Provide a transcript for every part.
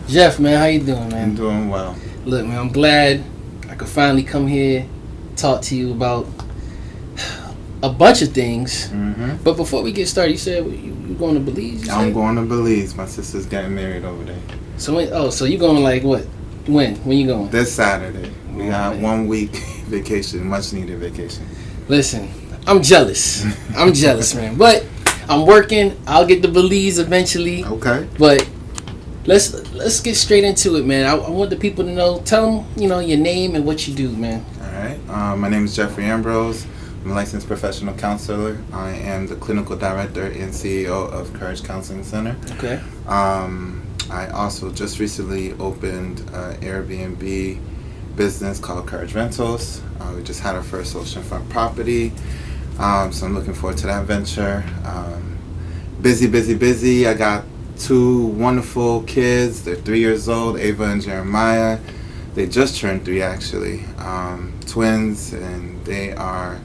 Jeff, man, how you doing, man? I'm doing well. Look, man, I'm glad I could finally come here, talk to you about a bunch of things. Mm-hmm. But before we get started, you said you going to Belize? I'm going to Belize. My sister's getting married over there. So you going like what? When you going? This Saturday. We got man. 1 week vacation, much needed vacation. Listen, I'm jealous. I'm jealous, man. But I'm working. I'll get to Belize eventually. Okay. But let's get straight into it, man. I want the people to know. Tell them, your name and what you do, man. All right. My name is Jeffrey Ambroise. I'm a licensed professional counselor. I am the clinical director and CEO of Courage Counseling Center. Okay. I also just recently opened an Airbnb business called Courage Rentals. We just had our first oceanfront property. So I'm looking forward to that venture. Busy. I got 2 wonderful kids. They're 3 years old, Ava and Jeremiah. They just turned 3 actually. Twins, and they are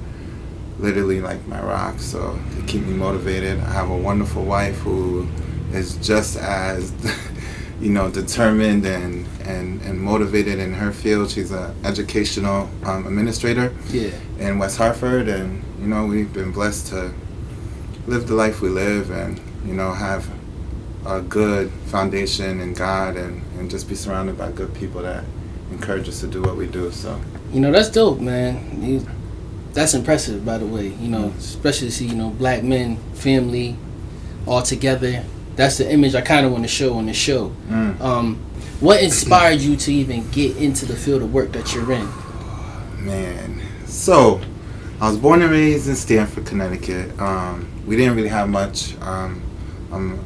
literally like my rock, so they keep me motivated. I have a wonderful wife who is just as determined and motivated in her field. She's an educational administrator in West Hartford, and we've been blessed to live the life we live and have a good foundation in God and just be surrounded by good people that encourage us to do what we do. So that's dope, man. That's impressive, by the way. Especially to see black men, family, all together. That's the image I kind of want to show on the show. What inspired you to even get into the field of work that you're in? Man, so I was born and raised in Stamford, Connecticut. We didn't really have much. I'm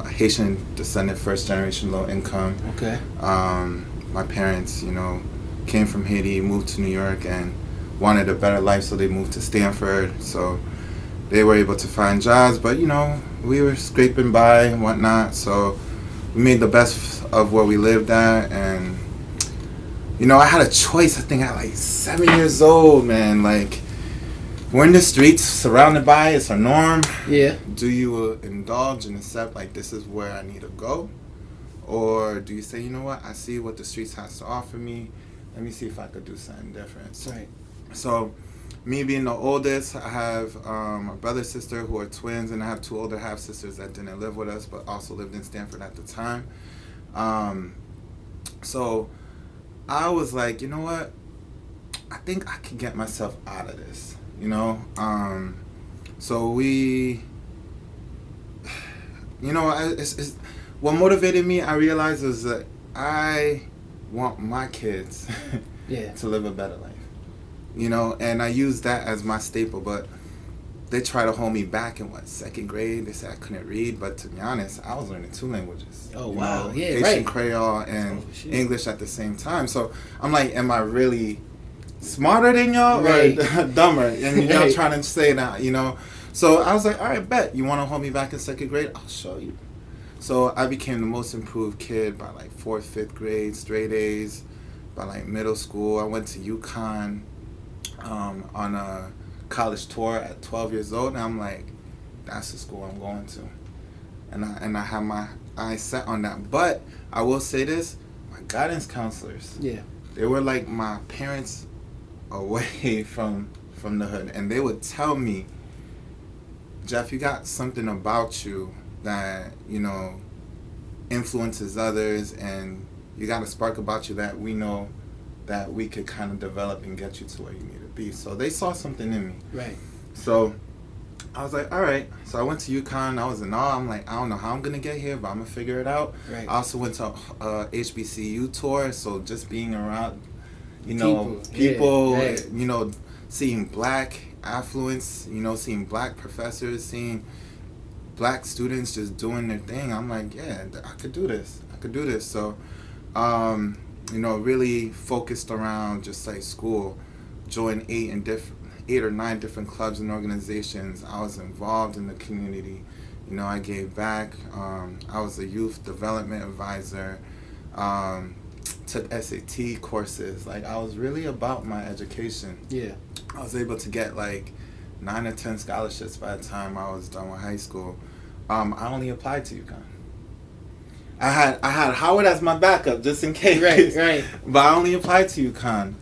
a Haitian descendant, first generation, low income. Okay. My parents, came from Haiti, moved to New York, and wanted a better life, so they moved to Stanford. So they were able to find jobs, but we were scraping by and whatnot. So we made the best of where we lived at, and I had a choice. I think at like 7 years old, man. Like, we're in the streets, surrounded by it's a norm. Yeah. Do you indulge and accept like this is where I need to go, or do you say, you know what? I see what the streets has to offer me. Let me see if I could do something different. Right. So, me being the oldest, I have a brother, sister who are twins, and I have 2 older half sisters that didn't live with us, but also lived in Stanford at the time. So I was like, you know what? I think I can get myself out of this. So we, it's what motivated me. I realized was that I want my kids to live a better life. And I use that as my staple, but they try to hold me back in 2nd grade. They said I couldn't read, but to be honest, I was learning 2 languages. Oh, wow. Haitian Creole and English at the same time. So I'm like, am I really smarter than y'all or dumber? And y'all trying to say that, So I was like, all right, bet. You want to hold me back in 2nd grade? I'll show you. So I became the most improved kid by like 4th, 5th grade, straight A's. By like middle school, I went to Uconn on a college tour at 12 years old, and I'm like, that's the school I'm going to. And I have my eyes set on that. But I will say this, my guidance counselors, they were like my parents away from the hood, and they would tell me, Jeff, you got something about you that influences others, and you got a spark about you that we know that we could kind of develop and get you to where you need to be. So they saw something in me. Right. So I was like, all right. So I went to Uconn. I was in awe. I'm like, I don't know how I'm going to get here, but I'm going to figure it out. Right. I also went to HBCU tour. So just being around, people, seeing black affluence, seeing black professors, seeing black students just doing their thing. I'm like, yeah, I could do this. So, really focused around just like school. Joined 8 or 9 different clubs and organizations. I was involved in the community. I gave back. I was a youth development advisor. Took SAT courses. Like, I was really about my education. Yeah. I was able to get like 9 or 10 scholarships by the time I was done with high school. I only applied to Uconn. I had Howard as my backup just in case. Right. But I only applied to UConn.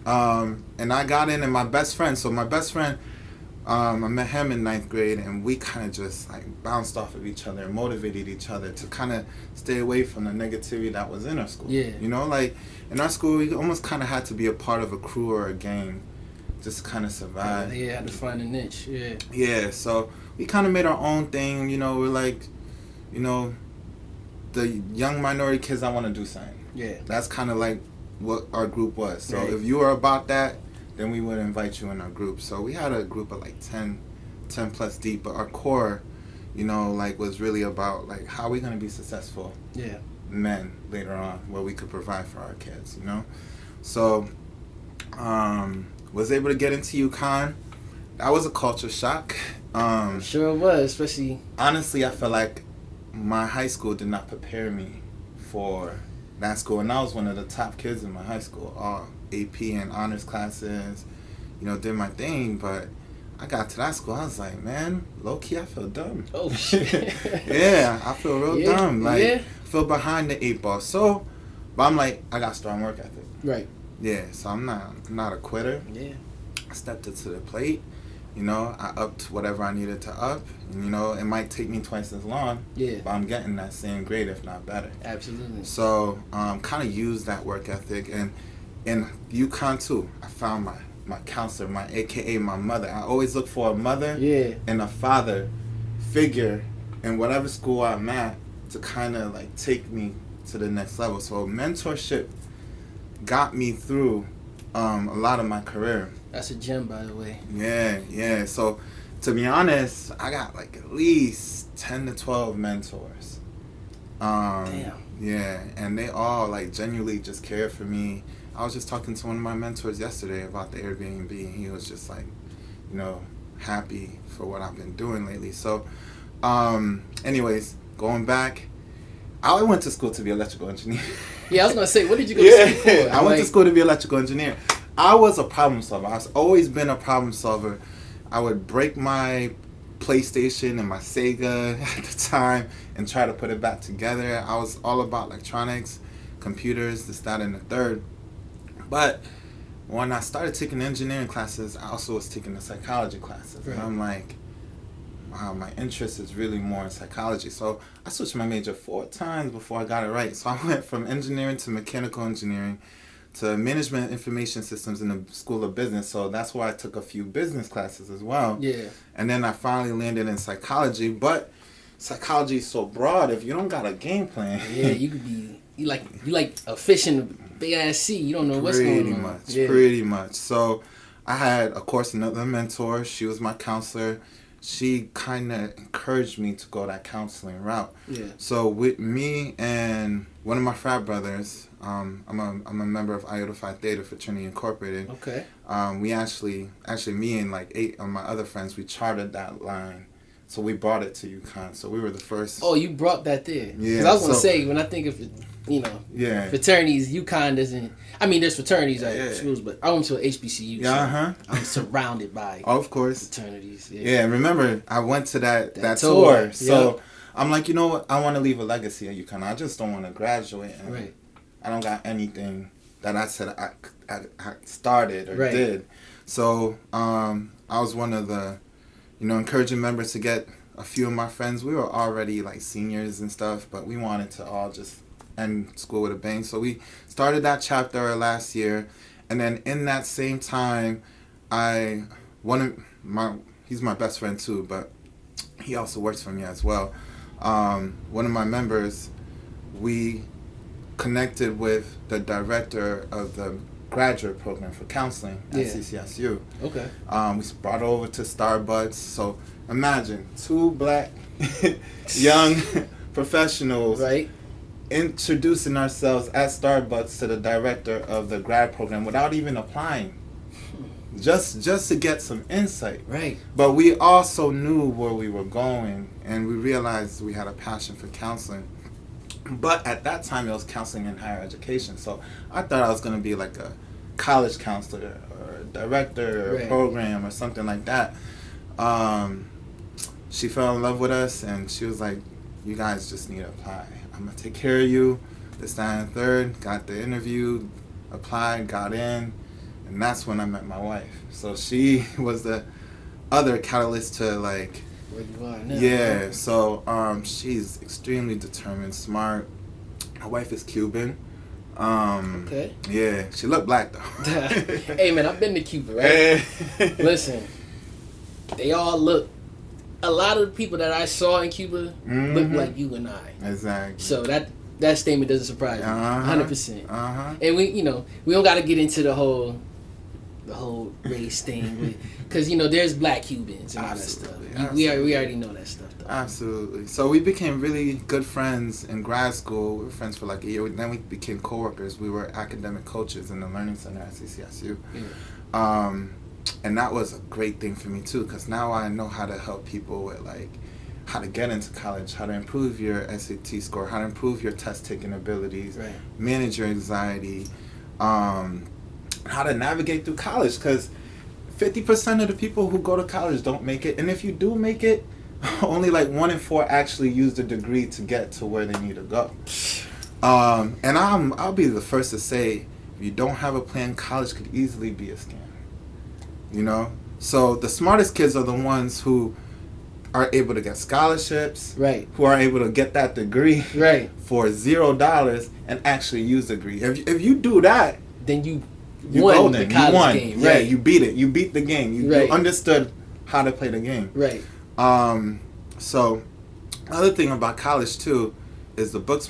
And I got in, and my best friend. So my best friend, I met him in 9th grade, and we kind of just like bounced off of each other and motivated each other to kind of stay away from the negativity that was in our school. Yeah. You know, like in our school, we almost kind of had to be a part of a crew or a gang just to kind of survive. Yeah, had to find a niche. Yeah. Yeah, so we kind of made our own thing. You know, we're like, you know, the young minority kids that want to do something. Yeah. That's kind of like what our group was. So right. if you were about that, then we would invite you in our group. So we had a group of like 10 plus deep, but our core, you know, like was really about like how are we going to be successful men later on, where we could provide for our kids, you know. So was able to get into UConn. That was a culture shock. Sure it was, especially. Honestly, I feel like my high school did not prepare me for that school, and I was one of the top kids in my high school, all AP and honors classes, you know, did my thing. But I got to that school, I was like, man, low key, I feel dumb. Oh shit. Yeah, I feel real dumb. Like, I feel behind the 8 ball. So, but I'm like, I got strong work ethic. Right. Yeah, so I'm not a quitter. Yeah. I stepped it to the plate. You know, I upped whatever I needed to up. And, you know, it might take me twice as long. Yeah. But I'm getting that same grade, if not better. Absolutely. So, kind of used that work ethic. And in UConn, too, I found my counselor, my AKA my mother. I always look for a mother and a father figure in whatever school I'm at to kind of, like, take me to the next level. So, mentorship got me through a lot of my career. That's a gem, by the way. Yeah. So, to be honest, I got like at least 10 to 12 mentors. Damn. Yeah, and they all like genuinely just care for me. I was just talking to one of my mentors yesterday about the Airbnb, and he was just like, you know, happy for what I've been doing lately. So, anyways, going back, I went to school to be an electrical engineer. Yeah, I was gonna say, what did you go to school for? I went to school to be an electrical engineer. I was a problem solver. I've always been a problem solver. I would break my PlayStation and my Sega at the time and try to put it back together. I was all about electronics, computers, this, that, and the third. But when I started taking engineering classes, I also was taking the psychology classes. Right. And I'm like, wow, my interest is really more in psychology. So I switched my major 4 times before I got it right. So I went from engineering to mechanical engineering to management information systems in the School of Business. So that's why I took a few business classes as well. Yeah. And then I finally landed in psychology. But psychology is so broad, if you don't got a game plan. Yeah, you could be, you like a fish in a big ass sea. You don't know what's going on. Pretty much. So I had, of course, another mentor. She was my counselor. She kind of encouraged me to go that counseling route. Yeah. So with me and one of my frat brothers, I'm a member of Iota Phi Theta Fraternity Incorporated. Okay. We actually me and like 8 of my other friends, we chartered that line. So we brought it to UConn. So we were the first. Oh, you brought that there. Yeah. Because I was going to say, when I think of, you know, fraternities, UConn doesn't. I mean, there's fraternities at schools, but I went to an HBCU. So I'm surrounded by of course fraternities. Yeah, remember, I went to that tour. So I'm like, you know what? I want to leave a legacy at UConn. I just don't want to graduate. And I don't got anything that I said I started or did. So I was one of the, you know, encouraging members to get a few of my friends. We were already like seniors and stuff, but we wanted to all just end school with a bang. So we started that chapter last year, and then in that same time, he's my best friend too, but he also works for me as well. One of my members, we connected with the director of the graduate program for counseling at CCSU. Okay. We brought her over to Starbucks. So imagine 2 black young professionals introducing ourselves at Starbucks to the director of the grad program without even applying. Just to get some insight. Right. But we also knew where we were going, and we realized we had a passion for counseling. But at that time, it was counseling in higher education. So I thought I was going to be like a college counselor or a director or a program or something like that. She fell in love with us, and she was like, you guys just need to apply. I'm going to take care of you. This, that, and third. Got the interview, applied, got in. And that's when I met my wife. So she was the other catalyst to like... Where you are now. Yeah, so she's extremely determined, smart. My wife is Cuban. Okay. Yeah, she looked black though. Hey man, I've been to Cuba, right? Listen, they all look. A lot of the people that I saw in Cuba look like you and I. Exactly. So that statement doesn't surprise me. 100%. And we don't got to get into the whole race thing, because there's black Cubans and all that stuff. We already know that stuff though. Absolutely. So we became really good friends in grad school. We were friends for like a year. Then we became coworkers. We were academic coaches in the Learning Center at CCSU. Yeah. And that was a great thing for me too, because now I know how to help people with like how to get into college, how to improve your SAT score, how to improve your test taking abilities, right. Manage your anxiety, how to navigate through college, because 50% of the people who go to college don't make it, and if you do make it, only like 1 in 4 actually use the degree to get to where they need to go. And I'll be the first to say, if you don't have a plan, college could easily be a scam. So the smartest kids are the ones who are able to get scholarships, right? Who are able to get that degree, right, for $0 and actually use the degree. If you do that, then you won golden. The college you won. Game. Right. Yeah, you beat it. You beat the game. You understood how to play the game. Right. So, another thing about college too is the book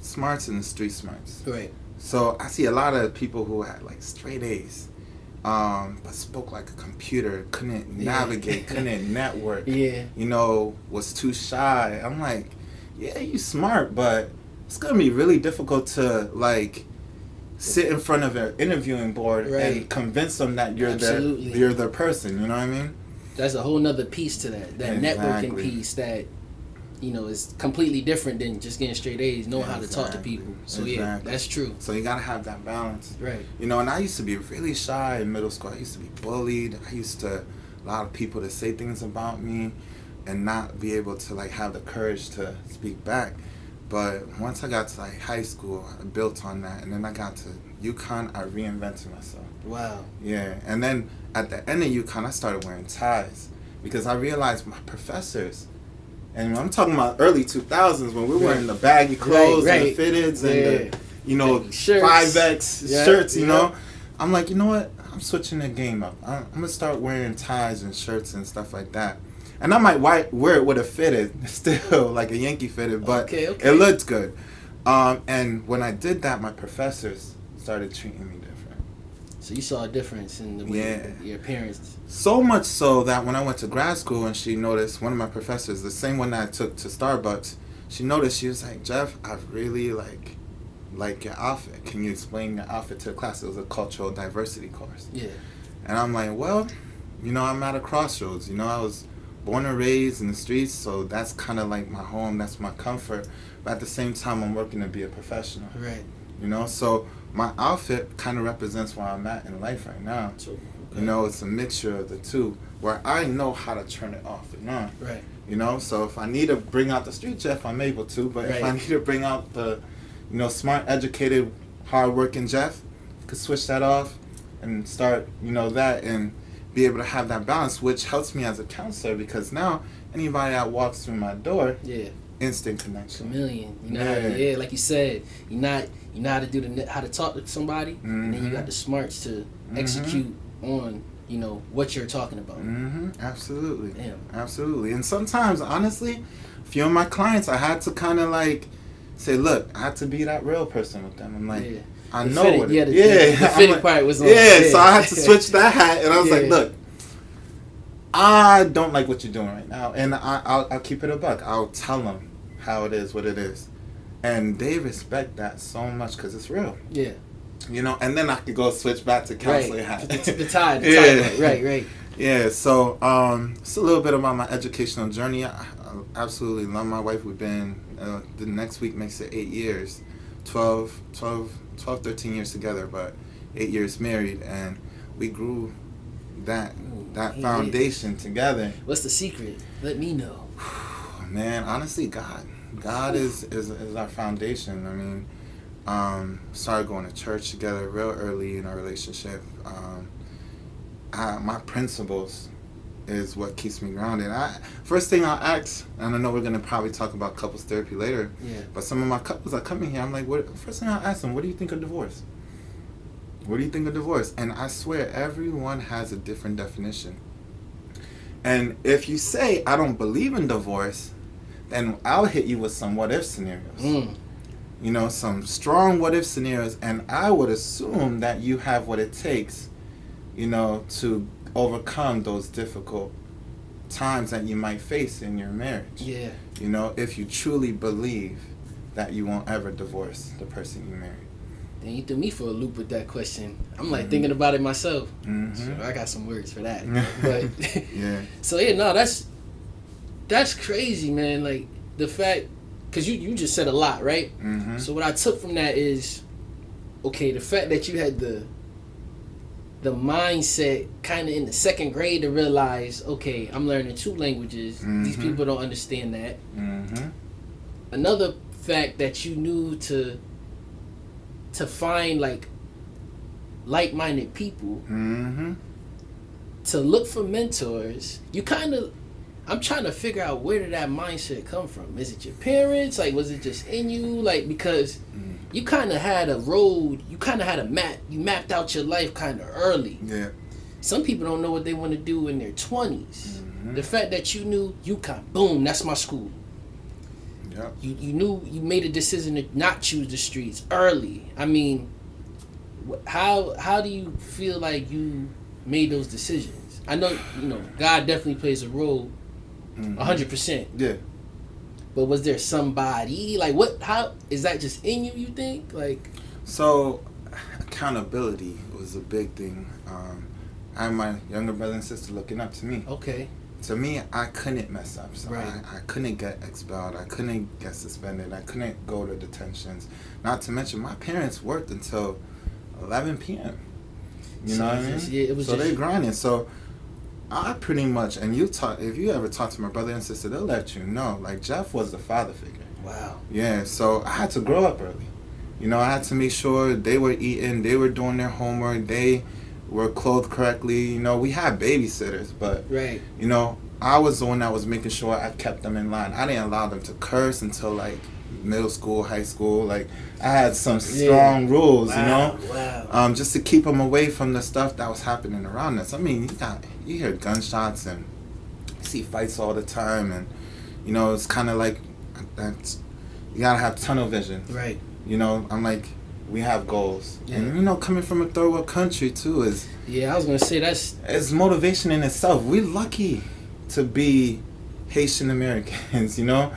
smarts and the street smarts. Right. So I see a lot of people who had like straight A's. But spoke like a computer, couldn't navigate, couldn't network, was too shy. I'm like, yeah, you smart, but it's going to be really difficult to like sit in front of an interviewing board and convince them that you're the person, you know what I mean? That's a whole nother piece to that networking piece that, is completely different than just getting straight A's, knowing how to talk to people. So yeah, that's true. So you gotta have that balance. Right. And I used to be really shy in middle school. I used to be bullied. I used to allow people to say things about me and not be able to like have the courage to speak back. But once I got to like high school, I built on that, and then I got to Uconn, I reinvented myself. Wow. Yeah. And then at the end of Uconn, I started wearing ties because I realized my professors, and I'm talking about early 2000s when we were wearing the baggy clothes and the fitteds and the, shirts. 5X shirts, you know. I'm like, you know what? I'm switching the game up. I'm going to start wearing ties and shirts and stuff like that. And I might wear it with a fitted, still, like a Yankee fitted, but it looked good. And when I did that, my professors started treating me different. So you saw a difference in the way your appearance. So much so that when I went to grad school and she noticed, one of my professors, the same one that I took to Starbucks, she noticed, she was like, Jeff, I really like your outfit. Can you explain your outfit to the class? It was a cultural diversity course. Yeah. And I'm like, well, I'm at a crossroads. I was born and raised in the streets, so that's kind of like my home, that's my comfort. But at the same time, I'm working to be a professional. Right. So my outfit kind of represents where I'm at in life right now. So, it's a mixture of the two, where I know how to turn it off and on. Right. So if I need to bring out the street Jeff, I'm able to. But if I need to bring out the, smart, educated, hard-working Jeff, I could switch that off and start, that, and be able to have that balance, which helps me as a counselor, because now anybody that walks through my door, instant connection. Chameleon. Like you said, you know how to do how to talk to somebody, and then you got the smarts to execute on what you're talking about. Absolutely. Damn. Absolutely. And sometimes, honestly, a few of my clients, I had to kind of like say, look, I had to be that real person with them. I'm like, I know what it is. The fitting part was on. So I had to switch that hat, and I was like, look, I don't like what you're doing right now, and I'll keep it a buck. I'll tell them how it is, what it is, and they respect that so much because it's real. Yeah. And then I could go switch back to counseling hat. The tie. Right. Yeah. So it's a little bit about my educational journey. I absolutely love my wife. We've been the next week makes it 8 years, 13 years together, but 8 years married, and we grew that foundation together. What's the secret? Let me know. Man, honestly, God. God is our foundation. I mean, started going to church together real early in our relationship. My principles is what keeps me grounded. First thing I'll ask, and I know we're gonna probably talk about couples therapy later. Yeah. But some of my couples are coming here. I'm like, first thing I'll ask them, what do you think of divorce? What do you think of divorce? And I swear, everyone has a different definition. And if you say I don't believe in divorce, then I'll hit you with some what if scenarios. You know, some strong what if scenarios, and I would assume that you have what it takes, you know, to overcome those difficult times that you might face in your marriage. Yeah. You know, if you truly believe that you won't ever divorce the person you married. Then you threw me for a loop with that question. I'm like thinking about it myself. So I got some words for that. But yeah. So yeah, no, that's crazy, man. Like the fact, because you just said a lot, right? So what I took from that is, okay, the fact that you had the mindset kind of in the second grade to realize, okay, I'm learning 2 languages. These people don't understand that. Another fact that you knew to find like-minded people, to look for mentors. I'm trying to figure out, where did that mindset come from? Is it your parents? Like, was it just in you? Like, because you kind of had a road, you kind of had a map. You mapped out your life kind of early. Yeah. Some people don't know what they want to do in their 20s. The fact that you knew Uconn, boom, that's my school. Yeah. You knew, you made a decision to not choose the streets early. I mean, how do you feel like you made those decisions? I know, you know, God definitely plays a role, 100%. Yeah. But was there somebody, like, how is that just in you think? Like, so accountability was a big thing. I had my younger brother and sister looking up to me. Okay. To me, I couldn't mess up. So Right. I couldn't get expelled. I couldn't get suspended. I couldn't go to detentions. Not to mention, my parents worked until 11 p.m. You know what I mean? Yeah, it was so just, they grinding. So I pretty much, and if you ever talk to my brother and sister, they'll let you know. Like, Jeff was the father figure. wow. Yeah, so I had to grow up early. You know, I had to make sure they were eating, they were doing their homework, they were clothed correctly. You know, we had babysitters, but, Right. you know, I was the one that was making sure I kept them in line. I didn't allow them to curse until, like, middle school, high school. Like, I had some strong rules, you know? Wow. Just to keep them away from the stuff that was happening around us. I mean, you hear gunshots and you see fights all the time, and, you know, it's kind of like, you gotta have tunnel vision. Right. You know, I'm like, we have goals. Yeah. And, you know, coming from a third world country, too, Yeah, I was going to say, it's motivation in itself. We're lucky to be Haitian Americans, you know?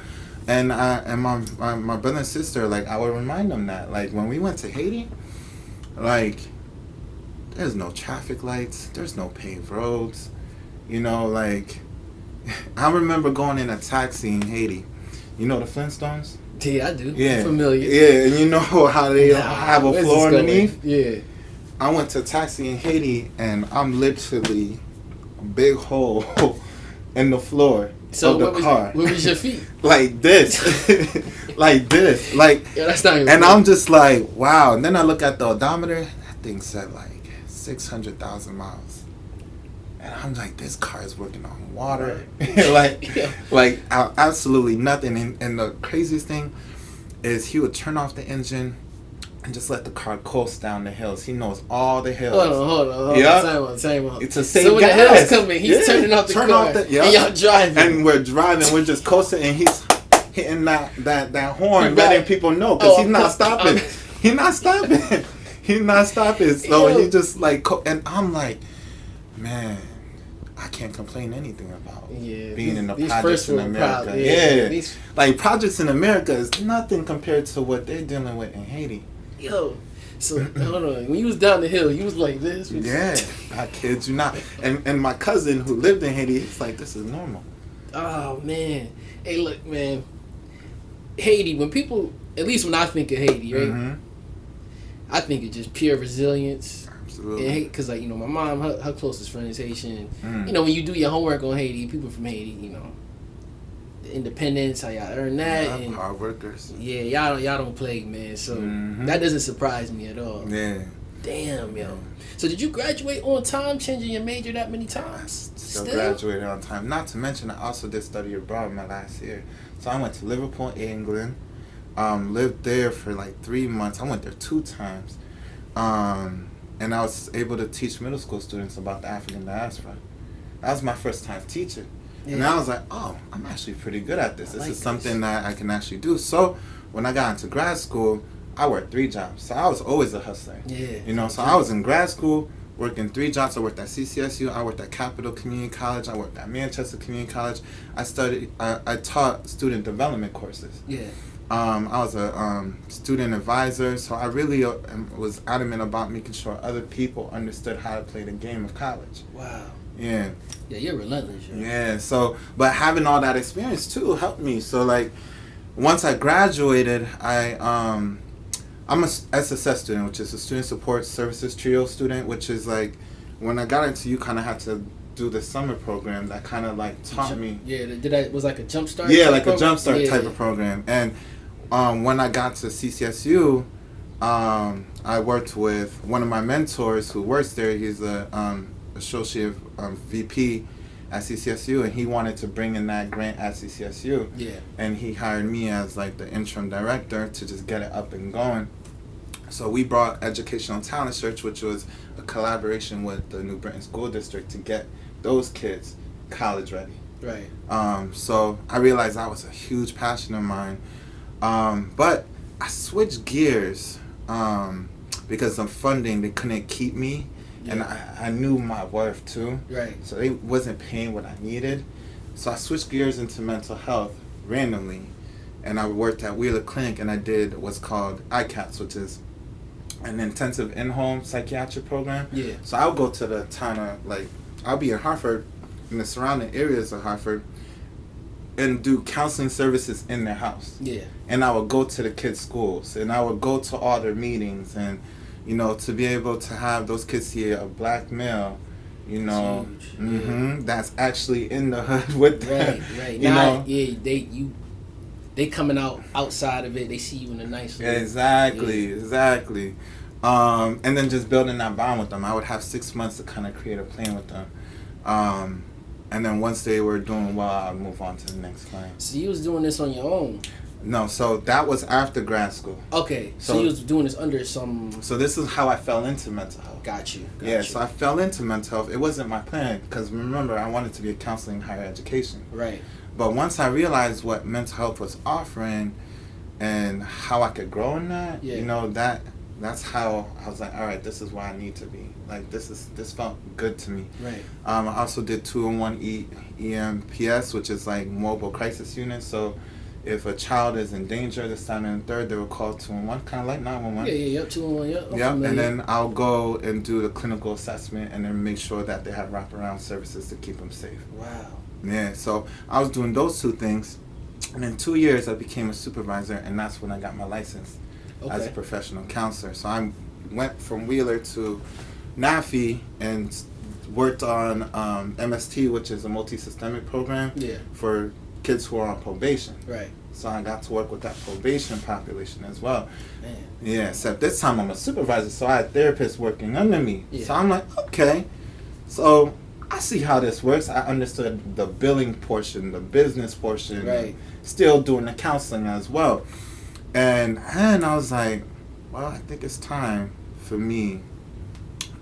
And my brother and sister, like, I would remind them that, like, when we went to Haiti, like, there's no traffic lights, there's no paved roads, you know, like, I remember going in a taxi in Haiti. You know the Flintstones? Yeah, I do. Yeah. I'm familiar. Yeah, and you know how they have a floor underneath? Yeah. I went to a taxi in Haiti, and I'm literally a big hole in the floor of the car. What was your feet? Like this. Like this. Like, yeah, that's not even and funny. I'm just like, wow. And then I look at the odometer, that thing said like 600,000 miles. And I'm like, this car is working on water. like absolutely nothing. And the craziest thing is he would turn off the engine and just let the car coast down the hills. He knows all the hills. Hold on. Yeah. Same one. It's a same So when gas. the hill's coming, he's turning off the car. And y'all driving. And we're driving. We're just coasting, and he's hitting that horn, Right. letting people know, because he's not stopping. He's not stopping. He's not stopping. So he just like, and I'm like, man, I can't complain anything about being in the projects in America. Like, projects in America is nothing compared to what they're dealing with in Haiti. Yo, so hold on. When you was down the hill, you was like this. Yeah, I kid you not. And my cousin who lived in Haiti, he's like, this is normal. Oh man, hey, look, man. Haiti. When people, at least when I think of Haiti, right? Mm-hmm. I think of just pure resilience. Absolutely. Because, like, you know, my mom, her closest friend is Haitian. You know, when you do your homework on Haiti, people from Haiti, you know, the independence, how y'all earn that. Yeah, and hard workers. Yeah, y'all don't play, man. So that doesn't surprise me at all. Yeah. Damn, yo. So did you graduate on time, changing your major that many times? Still graduated on time. Not to mention, I also did study abroad my last year. So I went to Liverpool, England. Lived there for like 3 months. I went there 2 times. And I was able to teach middle school students about the African diaspora. That was my first time teaching. Yeah. And I was like, oh, I'm actually pretty good at this. This is something that I can actually do. So when I got into grad school, I worked 3 jobs. So I was always a hustler. Yeah. You know, so I was in grad school working 3 jobs. I worked at CCSU. I worked at Capital Community College. I worked at Manchester Community College. I taught student development courses. Yeah. I was a student advisor, so I really was adamant about making sure other people understood how to play the game of college. Wow. Yeah. Yeah, you're relentless. Yo. Yeah. So, but having all that experience too helped me. So, like, once I graduated, I'm a SSS student, which is a Student Support Services Trio student, which is like, when I got into Uconn, I had to do the summer program that kind of like taught me. Yeah, was like a jump start. Yeah, like a jump start type of program. And when I got to CCSU, I worked with one of my mentors who works there. He's a associate VP at CCSU, and he wanted to bring in that grant at CCSU. Yeah. And he hired me as like the interim director to just get it up and going. So we brought Educational Talent Search, which was a collaboration with the New Britain School District to get those kids college ready. Right. So I realized that was a huge passion of mine. But I switched gears because of funding. They couldn't keep me. Yeah. And I knew my worth too. Right. So they wasn't paying what I needed. So I switched gears into mental health randomly. And I worked at Wheeler Clinic, and I did what's called ICAPS, which is an intensive in-home psychiatric program. Yeah. So I'll go to the town of, like, I'll be in Hartford, in the surrounding areas of Hartford, and do counseling services in their house. Yeah. And I would go to the kids' schools, and I would go to all their meetings, and, you know, to be able to have those kids see a black male, you know, that's actually in the hood with them. Right. You know? Yeah, they coming outside of it. They see you in a nice way. Exactly. And then just building that bond with them. I would have 6 months to kind of create a plan with them. And then once they were doing well, I'd move on to the next client. So you was doing this on your own? No, so that was after grad school. Okay, so you was doing this under some... So this is how I fell into mental health. Got you. So I fell into mental health. It wasn't my plan, because remember, I wanted to be a counselor in higher education. Right. But once I realized what mental health was offering and how I could grow in that, you know, that's how I was like, all right, this is where I need to be. Like, this felt good to me. Right. I also did 2-in-1 EMPS, which is like mobile crisis unit. So if a child is in danger this time and third, they will call 2-in-1, kind of like 911. Yeah, 2-in-1, Yep, and then I'll go and do the clinical assessment and then make sure that they have wraparound services to keep them safe. Wow. Yeah, so I was doing those 2 things. And in 2 years, I became a supervisor, and that's when I got my license as a professional counselor. So I went from Wheeler to NAFI and worked on MST, which is a multi-systemic program for kids who are on probation. Right. So I got to work with that probation population as well. Man. Yeah, except this time I'm a supervisor, so I had therapists working under me. Yeah. So I'm like, okay. So I see how this works. I understood the billing portion, the business portion. Right. Still doing the counseling as well. And I was like, well, I think it's time for me.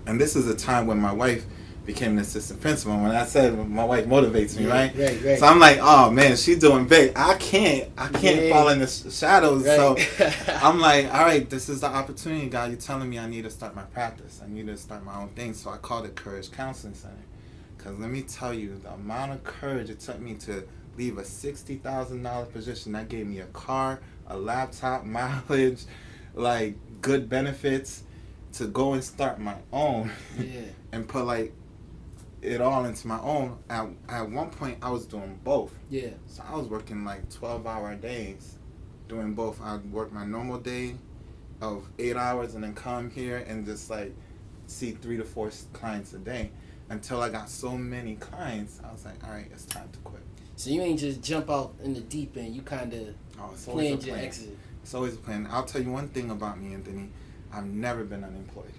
And this is a time when my wife became an assistant principal. When I said my wife motivates me, right? Right. So I'm like, oh man, she's doing big. I can't fall in the shadows. Right. So I'm like, all right, this is the opportunity, God. You're telling me I need to start my practice. I need to start my own thing. So I called it Courage Counseling Center. Because let me tell you, the amount of courage it took me to leave a $60,000 position that gave me a car, a laptop, mileage, like good benefits, to go and start my own and put like it all into my own. At one point, I was doing both. Yeah. So I was working like 12-hour days, doing both. I'd work my normal day of 8 hours and then come here and just like see 3 to 4 clients a day. Until I got so many clients, I was like, all right, it's time to quit. So you ain't just jump out in the deep end. You kind of planned your exit. It's always a plan. I'll tell you one thing about me, Anthony. I've never been unemployed.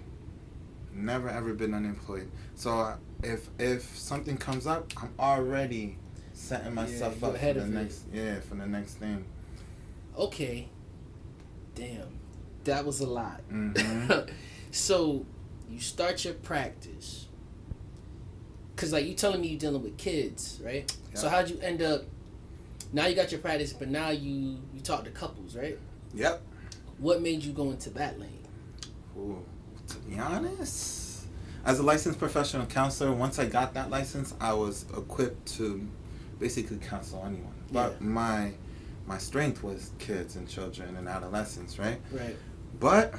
Never ever been unemployed. So if something comes up, I'm already setting myself up for the next thing. Okay. Damn, that was a lot. Mm-hmm. So you start your practice. Cause like you telling me you dealing with kids, right? Yeah. So how'd you end up? Now you got your practice, but now you talk to couples, right? Yep. What made you go into that lane? Ooh, to be honest, as a licensed professional counselor, once I got that license, I was equipped to basically counsel anyone. But my strength was kids and children and adolescents, right? Right. But,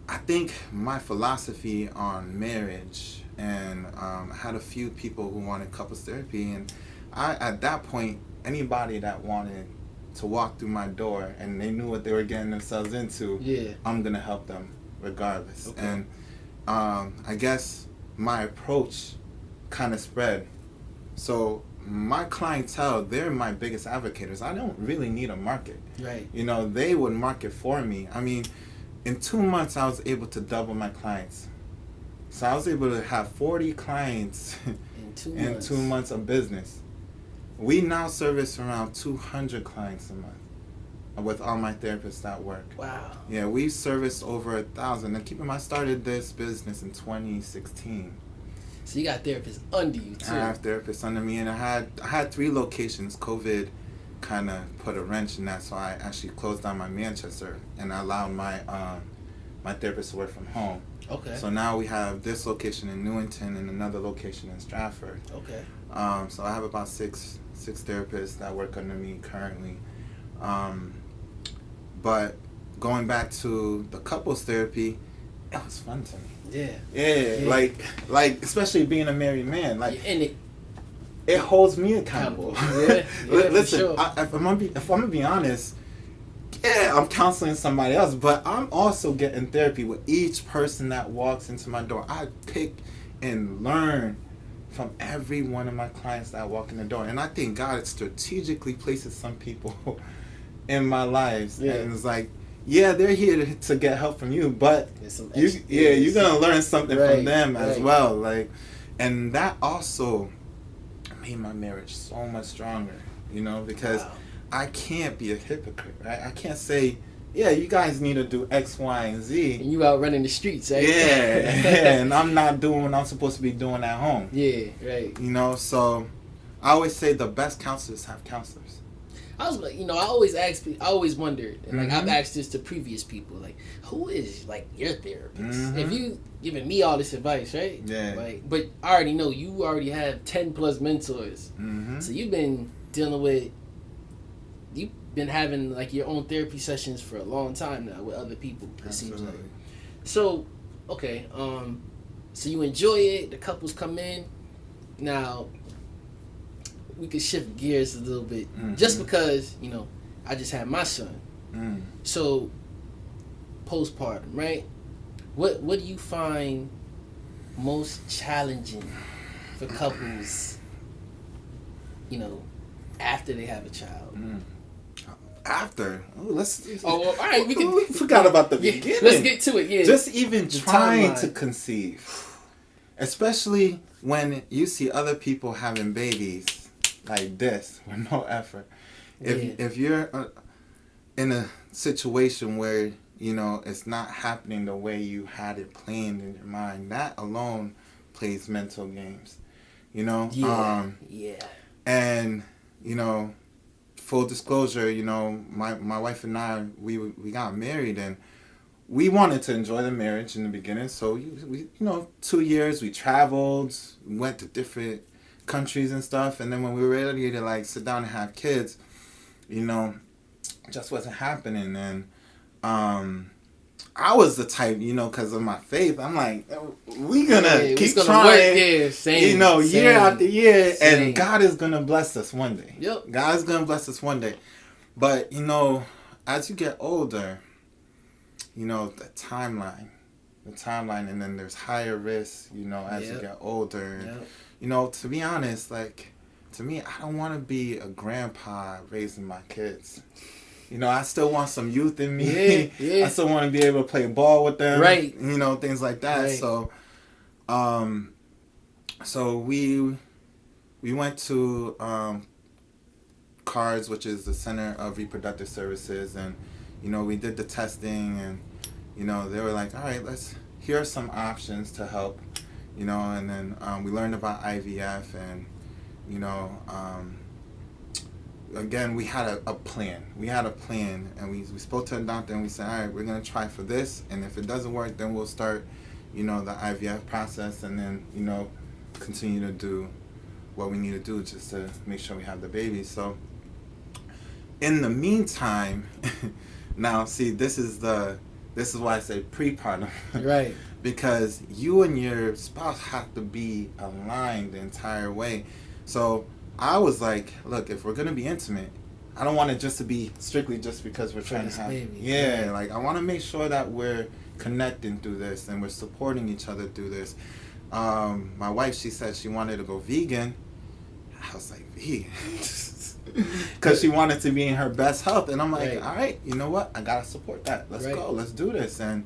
I think my philosophy on marriage, and I had a few people who wanted couples therapy, and at that point, anybody that wanted to walk through my door and they knew what they were getting themselves into, I'm going to help them regardless. Okay. And I guess my approach kind of spread. So my clientele, they're my biggest advocates. I don't really need a market. Right. They would market for me. I mean, in 2 months, I was able to double my clients. So I was able to have 40 clients in 2 months of business. We now service around 200 clients a month with all my therapists that work. Wow. Yeah, we serviced over 1,000. And keep in mind, I started this business in 2016. So you got therapists under you too. I have therapists under me, and I had 3 locations. COVID kind of put a wrench in that, so I actually closed down my Manchester and I allowed my therapist to work from home. Okay. So now we have this location in Newington and another location in Stratford. Okay. So I have about six therapists that work under me currently. But going back to the couples therapy, it was fun to me. Yeah. Like especially being a married man, like. And it holds me accountable. Listen, sure. If I'm gonna be honest, I'm counseling somebody else, but I'm also getting therapy with each person that walks into my door. I pick and learn from every one of my clients that walk in the door, and I think God strategically places some people in my lives, and it's like, they're here to get help from you, but you're gonna learn something from them as well, like, and that also made my marriage so much stronger, because I can't be a hypocrite, right? I can't say, you guys need to do X, Y, and Z. And you out running the streets, right? And I'm not doing what I'm supposed to be doing at home. Yeah, right. So I always say the best counselors have counselors. I was like, I always wondered, and like I've asked this to previous people, like, who is like your therapist? If you giving me all this advice, right? Yeah. Like, but I already know you already have 10 plus mentors, so you've been having like your own therapy sessions for a long time now with other people. It seems like. So, okay, so you enjoy it. The couples come in. Now, we could shift gears a little bit, just because I just had my son. So, postpartum, right? What do you find most challenging for couples? After they have a child. After, all right. We forgot about the beginning. Let's get to it. Yeah, just even trying to conceive, especially when you see other people having babies like this with no effort. If you're in a situation where it's not happening the way you had it planned in your mind, that alone plays mental games. And full disclosure, my wife and I, we got married, and we wanted to enjoy the marriage in the beginning. So we 2 years we traveled, went to different countries and stuff, and then when we were ready to like sit down and have kids, just wasn't happening. And I was the type, because of my faith, I'm like, we gonna keep trying, year after year, and God is gonna bless us one day. Yep. God is gonna bless us one day. But as you get older, the timeline the timeline, and then there's higher risk, you know, as you get older. Yep. You know, to be honest, like, to me, I don't want to be a grandpa raising my kids. You know, I still want some youth in me. I still want to be able to play ball with them. Right. You know, things like that. Right. So we went to CARDS, which is the Center of Reproductive Services, and, you know, we did the testing, and, you know, they were like, all right, here are some options to help, you know, and then we learned about IVF, and, you know, again, we had a plan. We had a plan, and we spoke to the doctor, and we said, all right, we're going to try for this, and if it doesn't work, then we'll start, you know, the IVF process, and then, you know, continue to do what we need to do just to make sure we have the baby. So in the meantime, now see, this is why I say prepartum. Right. Because you and your spouse have to be aligned the entire way. So I was like, look, if we're gonna be intimate, I don't want it just to be strictly just because we're trying to have baby. Yeah, like I want to make sure that we're connecting through this and we're supporting each other through this. My wife, she said she wanted to go vegan. I was like, vegan? Because she wanted to be in her best health. And I'm like, all right, you know what? I got to support that. Let's go. Let's do this. And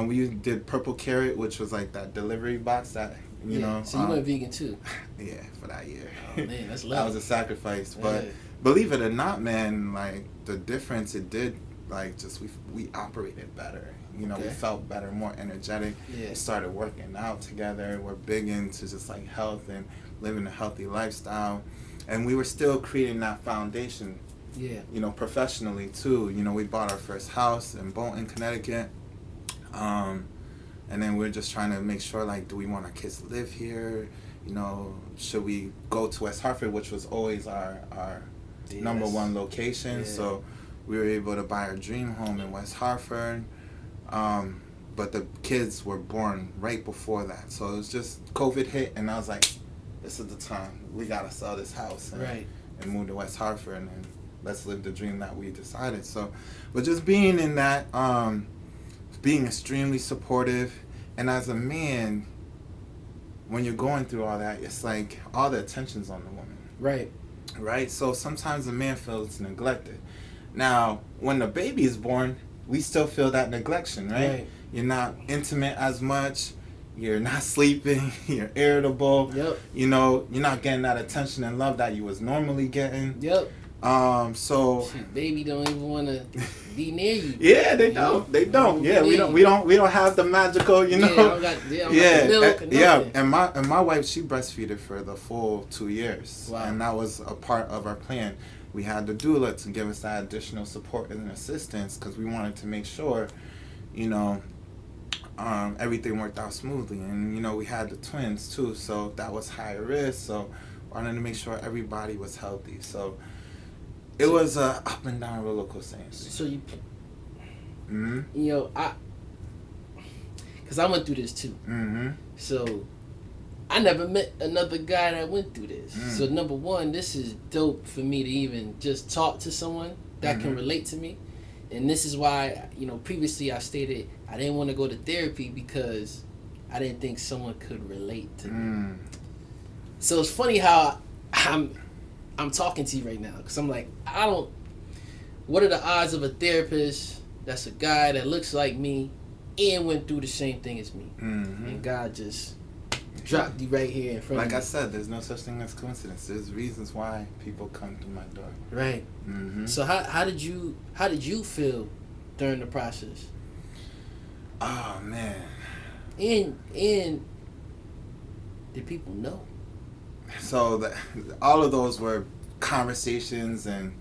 we did Purple Carrot, which was like that delivery box that, you know. So you went vegan too? Yeah, for that year. Oh, man, that's That was a sacrifice. But believe it or not, man, like the difference it did, like just we operated better. You know, we felt better, more energetic. Yeah. We started working out together. We're big into just like health and living a healthy lifestyle. And we were still creating that foundation, you know, professionally too. You know, we bought our first house in Bolton, Connecticut. And then we're just trying to make sure, like, do we want our kids to live here? You know, should we go to West Hartford, which was always our number one location. Yeah. So we were able to buy our dream home in West Hartford. But the kids were born right before that. So it was just COVID hit, and I was like, this is the time. We got to sell this house and move to West Hartford, and let's live the dream that we decided. So, but just being in that, being extremely supportive, and as a man, when you're going through all that, it's like all the attention's on the woman. Right? So sometimes the man feels neglected. Now, when the baby is born, we still feel that neglection, right? You're not intimate as much. You're not sleeping. You're irritable. You know, you're not getting that attention and love that you was normally getting. So baby don't even want to be near you. Yeah, they don't. They don't. Yeah, we don't have the magical, you know. And my wife, she breastfeeded for the full 2 years. Wow. And that was a part of our plan. We had the doula to give us that additional support and assistance because we wanted to make sure, you know, everything worked out smoothly. And, you know, we had the twins too, so that was high risk. So I wanted to make sure everybody was healthy. So it was a up and down roller coaster. So you know, because I went through this too. So I never met another guy that went through this. So number one, this is dope for me to even just talk to someone that can relate to me. And this is why, you know, previously I stated I didn't want to go to therapy because I didn't think someone could relate to me. So it's funny how I'm talking to you right now because I'm like, what are the odds of a therapist that's a guy that looks like me and went through the same thing as me? And God just dropped you right here in front of me. Like I said, there's no such thing as coincidence. There's reasons why people come through my door. Right. So how did you feel during the process? Oh man. And did people know? So all of those were conversations, and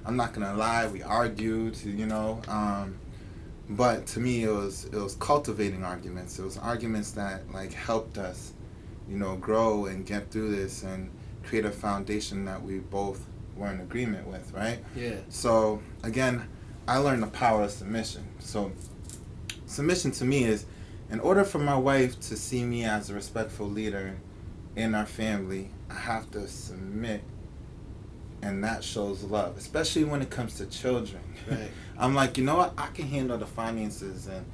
I'm not gonna lie, we argued, you know. But to me, it was cultivating arguments. It was arguments that like helped us, you know, grow and get through this and create a foundation that we both were in agreement with, right? Yeah. So again, I learned the power of submission. So submission to me is, in order for my wife to see me as a respectful leader in our family, I have to submit, and that shows love, especially when it comes to children. Right. I'm like, you know what? I can handle the finances and,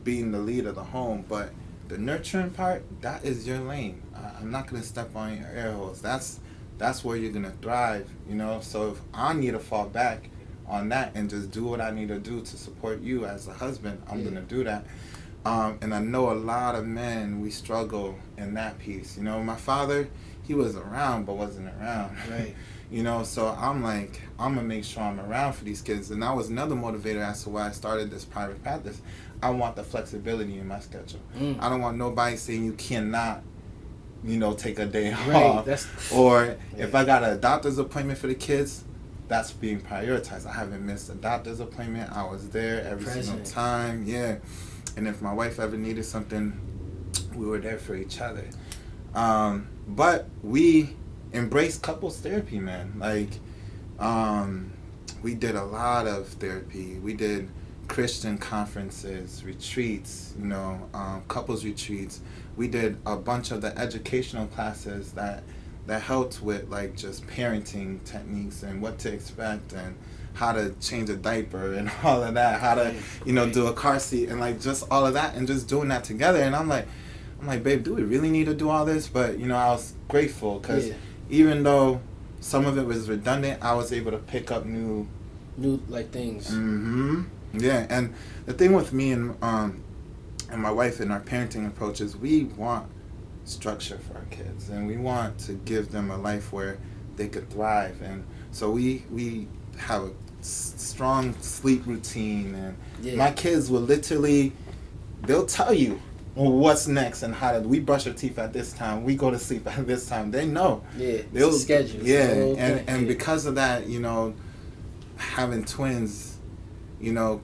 being the lead of the home, but the nurturing part, that is your lane. I'm not going to step on your air holes. That's where you're going to thrive, So if I need to fall back on that and just do what I need to do to support you as a husband, I'm going to do that. And I know a lot of men, we struggle in that piece. My father, he was around but wasn't around. Right. So I'm like, I'm going to make sure I'm around for these kids. And that was another motivator as to why I started this private practice. I want the flexibility in my schedule. I don't want nobody saying you cannot, take a day off. If I got a doctor's appointment for the kids, that's being prioritized. I haven't missed a doctor's appointment. I was there every single time. Yeah. And if my wife ever needed something, we were there for each other. But we embraced couples therapy, man. Like, we did a lot of therapy. We did Christian conferences, retreats, couples retreats. We did a bunch of the educational classes that helped with, like, just parenting techniques and what to expect and how to change a diaper and all of that, how to, do a car seat and, like, just all of that and just doing that together. And I'm like, babe, do we really need to do all this? But, I was grateful because even though some of it was redundant, I was able to pick up new like things. Mm-hmm. Yeah, and the thing with me and my wife and our parenting approach is we want structure for our kids and we want to give them a life where they could thrive. And so we have a strong sleep routine, and my kids will literally, they'll tell you what's next and how to. We brush our teeth at this time, we go to sleep at this time. They know. They'll schedule. And because of that, having twins,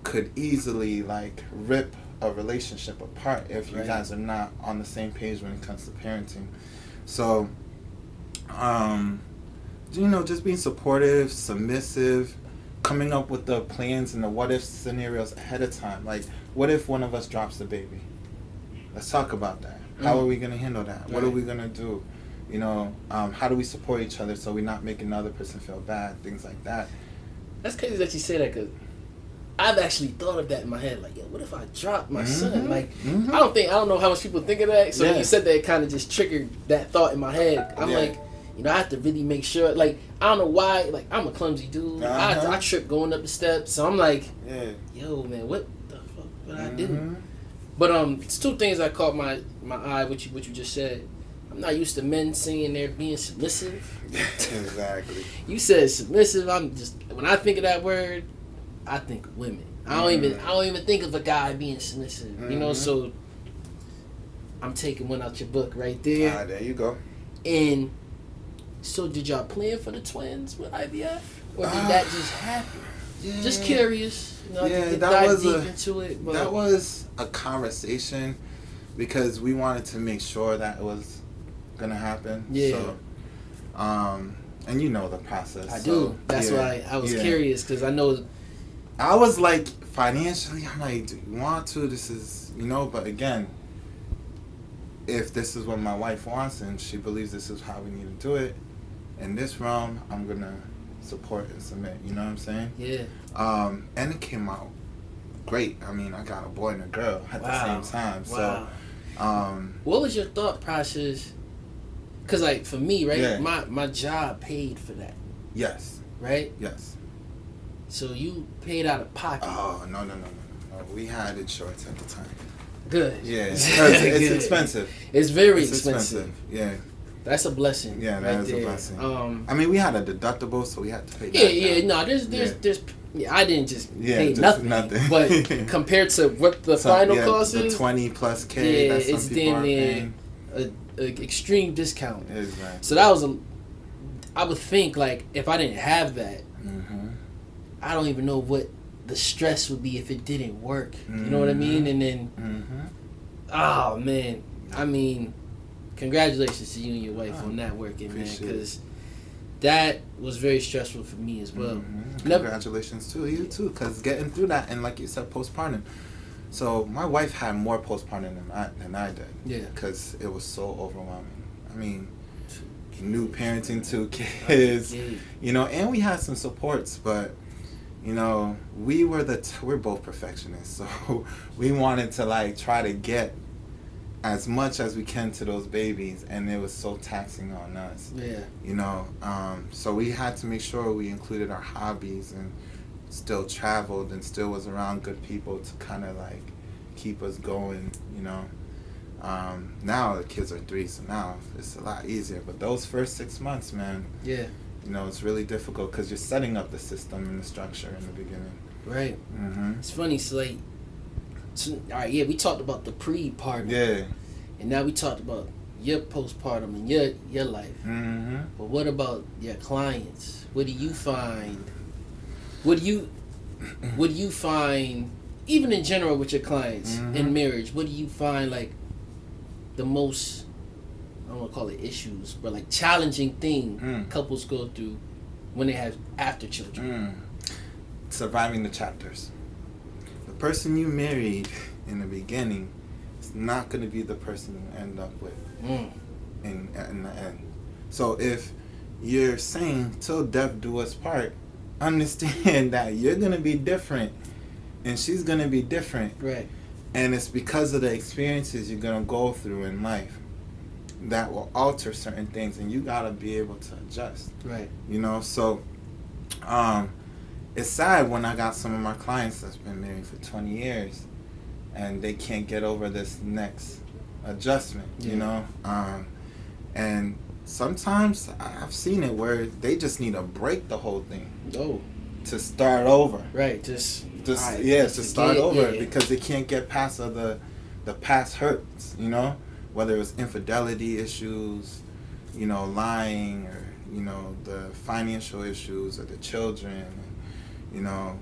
could easily, like, rip a relationship apart if you guys are not on the same page when it comes to parenting. So just being supportive, submissive, coming up with the plans and the what if scenarios ahead of time. Like, what if one of us drops the baby? Let's talk about that. How are we going to handle that? What are we going to do? How do we support each other so we're not making the other person feel bad? Things like that. That's crazy that you say that, because I've actually thought of that in my head. Like, what if I drop my son? Like, I don't know how much people think of that. So when you said that, it kind of just triggered that thought in my head. I'm like, I have to really make sure. Like, I don't know why. Like, I'm a clumsy dude. I trip going up the steps. So I'm like, yo, man, what the fuck would I do? But it's two things that caught my eye. What you just said. I'm not used to men saying they're being submissive. Exactly. You said submissive. When I think of that word, I think of women. I don't even think of a guy being submissive. So I'm taking one out your book right there. There you go. And so did y'all plan for the twins with IVF? Or did that just happen? Yeah. Just curious. That was a conversation because we wanted to make sure that it was gonna happen. So, and the process. I do. That's why I was curious, because I know. I was like, financially, I'm like, do you want to? This is, but again, if this is what my wife wants and she believes this is how we need to do it, in this realm, I'm gonna support and submit. You know what I'm saying? Yeah. And it came out great. I mean, I got a boy and a girl at the same time. Wow. So, what was your thought process? Because, like, for me, right, my job paid for that. Yes. Right? Yes. So you paid out of pocket. Oh, no. We had insurance at the time. Good. Yeah. It's expensive. It's very expensive. Yeah. That's a blessing. Yeah, that is a blessing. I mean, we had a deductible, so we had to pay that. I didn't just pay nothing. But compared to what the final cost is, the 20+ K. Yeah, it's damn near an extreme discount. Exactly. So that was I would think, like, if I didn't have that, I don't even know what the stress would be if it didn't work. You know what I mean? And then, oh man, I mean, congratulations to you and your wife on that working, man, because that was very stressful for me as well. Congratulations to you too, because getting through that, and like you said, postpartum. So my wife had more postpartum than I did. Yeah. Because it was so overwhelming. I mean, new parenting, 2 kids, and we had some supports, but you know, we're both perfectionists, so we wanted to like try to get as much as we can to those babies, and it was so taxing on us. Yeah. You know, so we had to make sure we included our hobbies and still traveled and still was around good people to kind of like keep us going, you know. Now the kids are 3, so now it's a lot easier. But those first 6 months, man, yeah, you know, it's really difficult because you're setting up the system and the structure in the beginning. Right. Mm-hmm. It's funny, Slate. So, all right, yeah, we talked about the pre-partum. Yeah. And now we talked about your postpartum and your life. Mm-hmm. But what about your clients? What do you find? What do you find, even in general with your clients in marriage? What do you find like the most, I don't want to call it issues, but like challenging thing couples go through when they have after children? Surviving the chapters. The person you married in the beginning is not going to be the person you end up with in the end. So if you're saying till death do us part, understand that you're going to be different and she's going to be different. Right. And it's because of the experiences you're going to go through in life that will alter certain things, and you got to be able to adjust. Right. You know, so it's sad when I got some of my clients that's been married for 20 years and they can't get over this next adjustment, you know? And sometimes I've seen it where they just need to break the whole thing to start over. Right, just start over because they can't get past the past hurts, you know? Whether it was infidelity issues, you know, lying, or, you know, the financial issues, or the children, you know,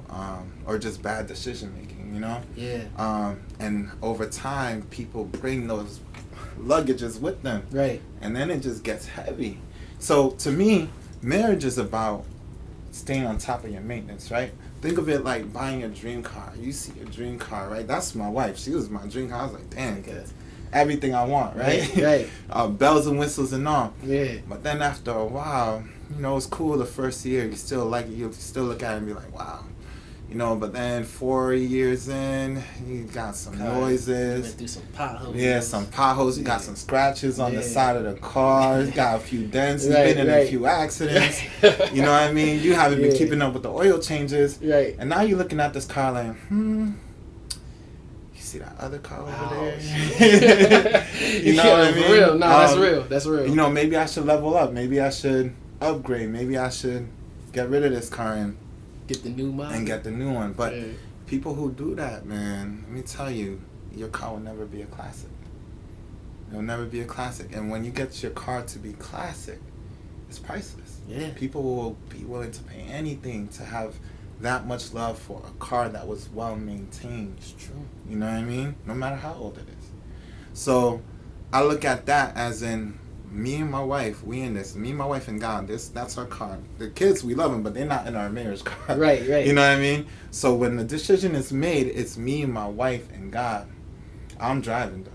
or just bad decision making, you know? Yeah. And over time, people bring those luggages with them. Right. And then it just gets heavy. So to me, marriage is about staying on top of your maintenance, right? Think of it like buying a dream car. You see a dream car, right? That's my wife. She was my dream car. I was like, damn, everything I want, right? Right. Bells and whistles and all. Yeah. But then after a while, you know, it's cool the first year. You still like it. You still look at it and be like, wow. You know, but then 4 years in, you got some noises. Went through some potholes. Yeah, some potholes. You got some scratches on the side of the car. You got a few dents. You've been in a few accidents. You know what I mean? You haven't been keeping up with the oil changes. Right. And now you're looking at this car like, you see that other car over there? You know what I mean? For real. No, that's real. That's real. You know, maybe I should level up. Maybe I should upgrade. Maybe I should get rid of this car and get the new model. And get the new one. But people who do that, man, let me tell you, your car will never be a classic. It'll never be a classic. And when you get your car to be classic, it's priceless. Yeah. People will be willing to pay anything to have that much love for a car that was well maintained. It's true. You know what I mean? No matter how old it is. So I look at that as in me and my wife, we in this. Me and my wife and God, that's our car. The kids, we love them, but they're not in our marriage car. Right. You know what I mean? So when the decision is made, it's me and my wife and God. I'm driving though.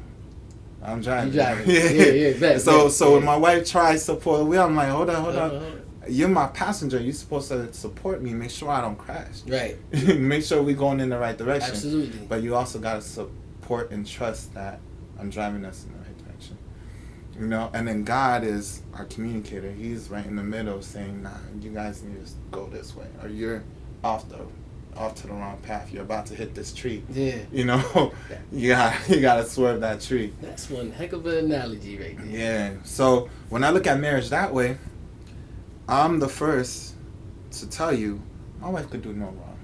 I'm driving. You driving. Yeah. So when my wife tries to pull the wheel, I'm like, hold on. You're my passenger. You're supposed to support me. Make sure I don't crash. Right. Make sure we're going in the right direction. Absolutely. But you also got to support and trust that I'm driving us in the right direction. You know? And then God is our communicator. He's right in the middle saying, nah, you guys need to go this way. Or you're off to the wrong path. You're about to hit this tree. Yeah. You know? you gotta swerve that tree. That's one heck of an analogy right there. Yeah. So when I look at marriage that way, I'm the first to tell you, my wife could do no wrong.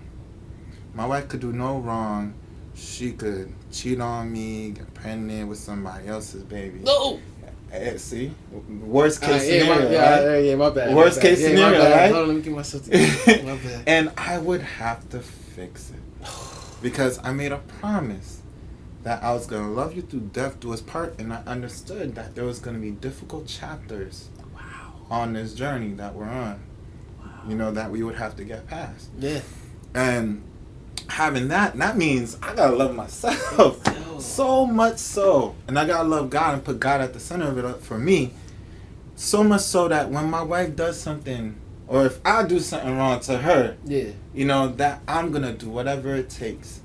My wife could do no wrong. She could cheat on me, get pregnant with somebody else's baby. No! See? Worst case scenario, right? Yeah, my bad. Worst case scenario, right? Hold on, let me get myself together. My bad. And I would have to fix it. Because I made a promise that I was going to love you through death do us part, and I understood that there was going to be difficult chapters on this journey that we're on, you know, that we would have to get past. Yeah. And having that means I gotta love myself so much so, and I gotta love God and put God at the center of it for me, so much so that when my wife does something or if I do something wrong to her, yeah, you know, that I'm gonna do whatever it takes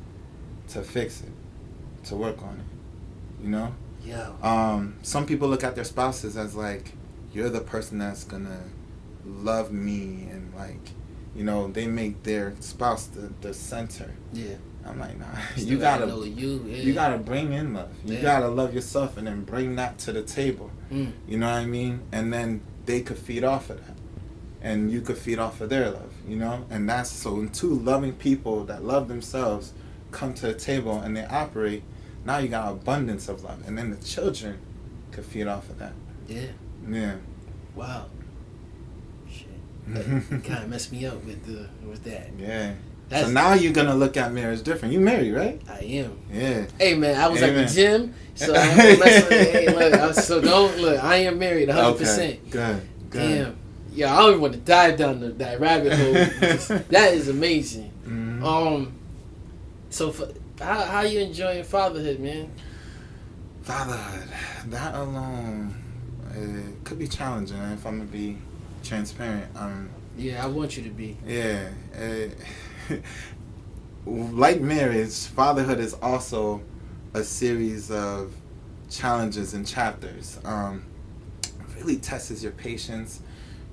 to fix it, to work on it, you know. Yeah. Some people look at their spouses as like, you're the person that's gonna love me, and like, you know, they make their spouse the center. Yeah. I'm like, nah. Still You gotta you gotta bring in love. You gotta love yourself, and then bring that to the table. You know what I mean? And then they could feed off of that, and you could feed off of their love. You know, and that's so when two loving people that love themselves come to the table and they operate. Now you got abundance of love, and then the children could feed off of that. Yeah. Yeah. Wow. Shit. That kind of messed me up with that. Yeah. So now you're gonna look at marriage different. You married, right? I am. Yeah. Hey man, I was at the gym, so I ain't gonna mess with it. Hey, look, so don't look. I am married 100%. Okay. Good. Damn. Yeah, I don't even want to dive down that rabbit hole. That is amazing. Mm-hmm. So how you enjoying fatherhood, man? Fatherhood, that alone, it could be challenging if I'm gonna be transparent. Yeah, I want you to be. Yeah. Like marriage, fatherhood is also a series of challenges and chapters. Really tests your patience,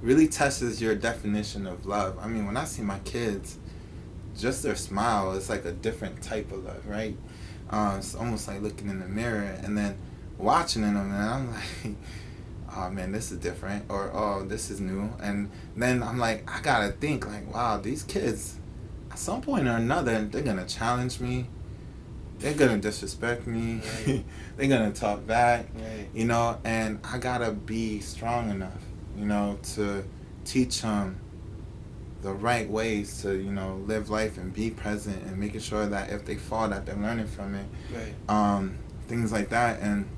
really tests your definition of love. I mean, when I see my kids, just their smile is like a different type of love, right? It's almost like looking in the mirror and then watching them, and I'm like, oh man, this is different, or oh, this is new. And then I'm like, I gotta think like, wow, these kids, at some point or another, they're gonna challenge me, they're gonna disrespect me, right. They're gonna talk back, right. You know, and I gotta be strong enough, you know, to teach them the right ways to, you know, live life and be present, and making sure that if they fall, that they're learning from it. Right. Things like that. And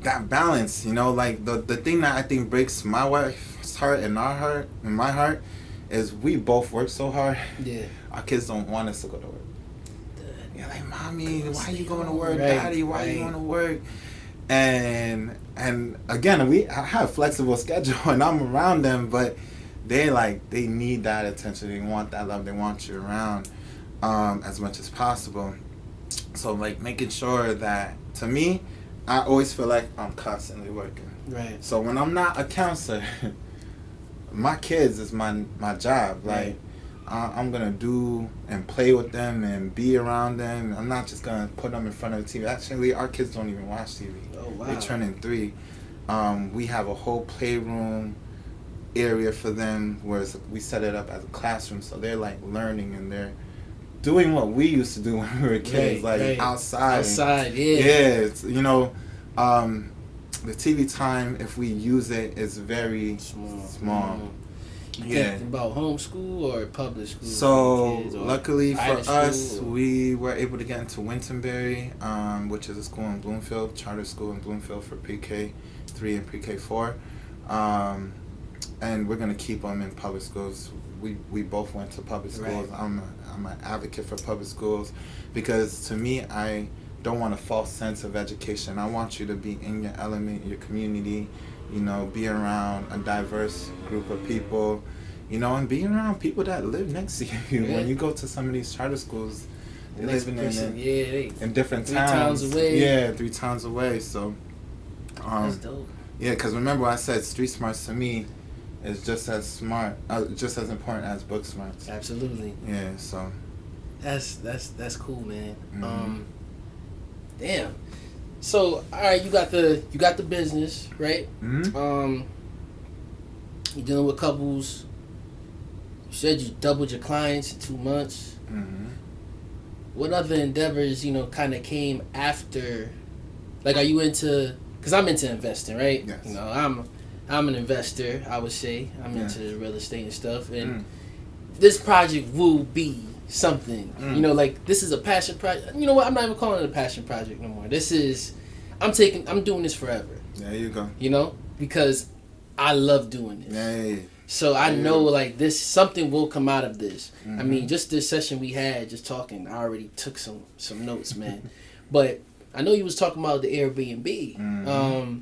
that balance, you know, like the thing that I think breaks my wife's heart and our heart and my heart is we both work so hard. Yeah. Our kids don't want us to go to work. You're like, mommy, why are you going to work? Right. Daddy, why are you going to work? And again, I have a flexible schedule and I'm around them, but they need that attention. They want that love. They want you around as much as possible. So like making sure that, to me, I always feel like I'm constantly working. Right. So when I'm not a counselor, my kids is my job. Like, right. I'm going to do and play with them and be around them. I'm not just going to put them in front of the TV. Actually, our kids don't even watch TV. Oh, wow. They turn in 3. We have a whole playroom area for them where we set it up as a classroom. So they're like learning, and they're doing what we used to do when we were kids, outside. Outside, yeah. Yeah, it's, you know, the TV time, if we use it, is very small. Mm-hmm. You think about homeschool or public school? So kids, luckily for us, we were able to get into Wintonbury, which is a school in Bloomfield, charter school in Bloomfield for pre-K 3 and pre-K 4, and we're gonna keep them in public schools. We both went to public schools. Right. I'm an advocate for public schools because to me, I don't want a false sense of education. I want you to be in your element, your community, you know, be around a diverse group of people, you know, and be around people that live next to you. Yeah. When you go to some of these charter schools, they live in different towns. 3 towns away. Yeah, 3 towns away. So, that's dope. Yeah, because remember I said street smarts to me is just as important as book smarts. Absolutely. Yeah, so. That's cool, man. Mm-hmm. Damn. So, all right, you got the business, right? Mm-hmm. You're dealing with couples. You said you doubled your clients in 2 months. Mm-hmm. What other endeavors, you know, kind of came after? Like, are you into? Because I'm into investing, right? Yes. You know, I'm an investor. I would say I'm into real estate and stuff, and this project will be something. You know, like this is a passion project. You know what? I'm not even calling it a passion project no more. This is, I'm doing this forever. There you go. You know, because I love doing this. Hey. So I know like this, something will come out of this. I mean, just this session we had, just talking, I already took some notes, man. But I know you was talking about the Airbnb.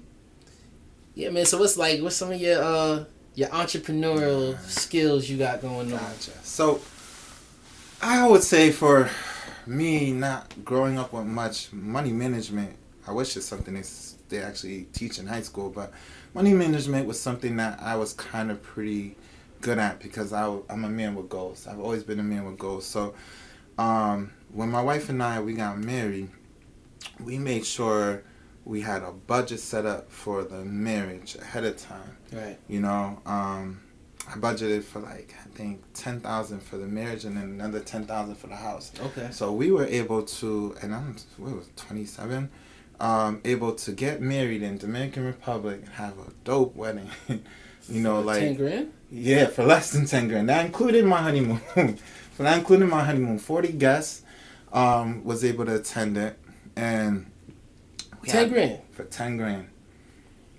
Yeah, man. So what's some of your your entrepreneurial skills you got going on. Gotcha. So, I would say for me, not growing up with much money management, I wish it's something they actually teach in high school, but money management was something that I was kind of pretty good at because I'm a man with goals. I've always been a man with goals. So, when my wife and we got married, we made sure we had a budget set up for the marriage ahead of time. Right. You know, I budgeted for like I think $10,000 for the marriage and then another $10,000 for the house. Okay. So we were able to, and I was 27, able to get married in Dominican Republic and have a dope wedding. You know, like $10,000. Yeah, for less than $10,000. That included my honeymoon. 40 guests was able to attend it, and $10,000 for $10,000.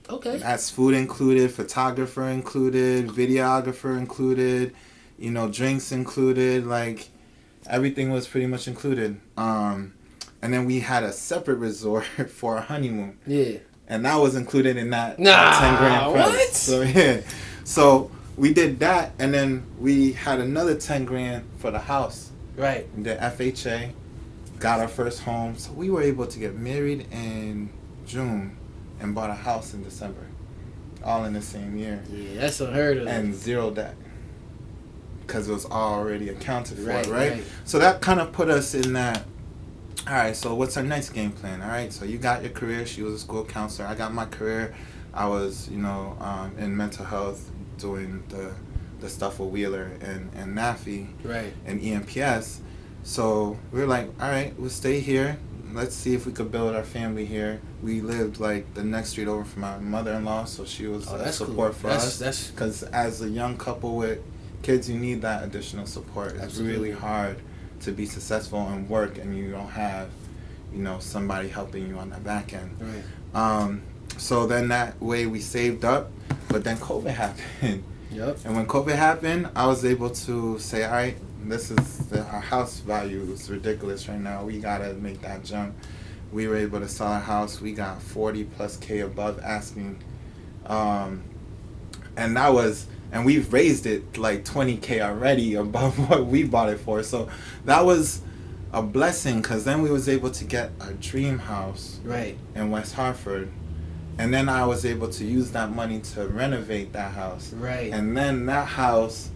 Okay. That's food included, photographer included, videographer included, you know, drinks included, like everything was pretty much included. And then we had a separate resort for our honeymoon. Yeah. And that was included in that $10,000 price. what? So yeah. So we did that, and then we had another $10,000 for the house. Right. The FHA, got our first home. So we were able to get married in June and bought a house in December, all in the same year. Yeah, that's unheard of. And zero debt, because it was already accounted for, right? So that kind of put us in that. All right, so what's our next game plan? All right, so you got your career. She was a school counselor. I got my career. I was, in mental health, doing the stuff with Wheeler and NAFI, right, and EMPS. So we were like, all right, we'll stay here. Let's see if we could build our family here. We lived like the next street over from my mother-in-law, so she was support for us. Because as a young couple with kids, you need that additional support. It's really hard to be successful and work, and you don't have, somebody helping you on the back end. Right. So then that way we saved up, but then COVID happened. Yep. And when COVID happened, I was able to say, all right, our house value is ridiculous right now. We gotta make that jump. We were able to sell our house. We got 40+K above asking, and we've raised it like 20K already above what we bought it for. So that was a blessing, because then we was able to get a dream house in West Hartford. And then I was able to use that money to renovate that house. Right. And then that house,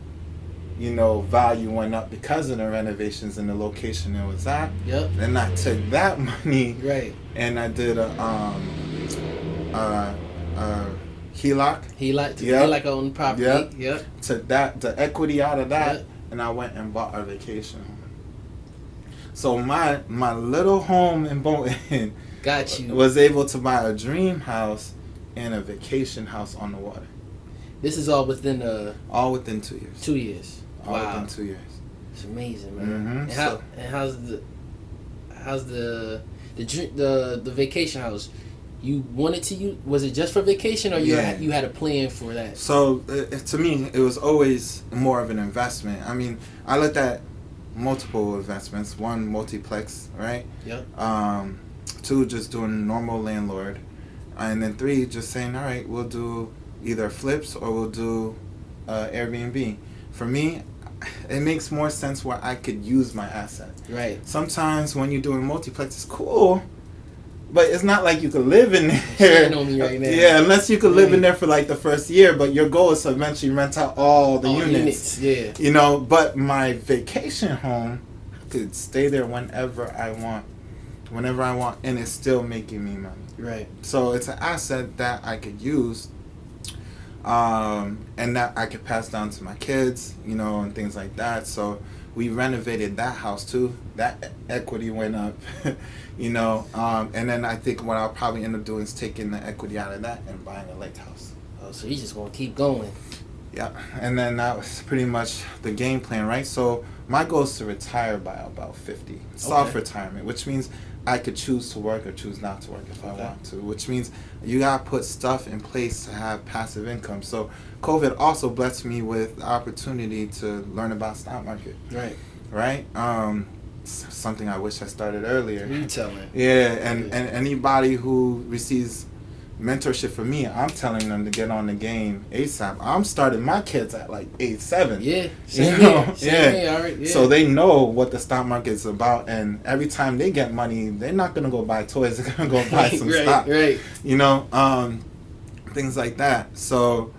value went up because of the renovations and the location it was at. Yep. Then I took that money. Right. And I did a HELOC. HELOC on the property. Yep. Took the equity out of that, yep, and I went and bought our vacation home. So my little home in Bolton got you. Was able to buy a dream house and a vacation house on the water. This is all within 2 years. 2 years. All within 2 years. It's amazing, man. Mm-hmm. And how's the vacation house? You wanted to use? Was it just for vacation, or you had a plan for that? So to me, it was always more of an investment. I mean, I looked at multiple investments. One, multiplex, right? Yep. 2, just doing normal landlord, and then 3, just saying, all right, we'll do either flips or we'll do Airbnb. For me, it makes more sense where I could use my asset. Right. Sometimes when you're doing multiplex, it's cool, but it's not like you could live in there. Shitting on me right now. Yeah, unless you could live in there for like the first year, but your goal is to eventually rent out all the units. Yeah. But my vacation home, I could stay there whenever I want, and it's still making me money. Right. So it's an asset that I could use, and that I could pass down to my kids, and things like that. So we renovated that house too. That equity went up, and then I think what I'll probably end up doing is taking the equity out of that and buying a lake house. Oh, so you just gonna keep going. Yeah, and then that was pretty much the game plan, right? So my goal is to retire by about 50. Soft retirement, which means I could choose to work or choose not to work if I want to, which means you gotta put stuff in place to have passive income. So COVID also blessed me with the opportunity to learn about stock market. Right? Something I wish I started earlier. You tell me. Yeah, and anybody who receives mentorship for me, I'm telling them to get on the game ASAP. I'm starting my kids at like age 7. Yeah, same here. All right, yeah. So they know what the stock market's about, and every time they get money, they're not gonna go buy toys. They're gonna go buy some stock. Right. You know, things like that. So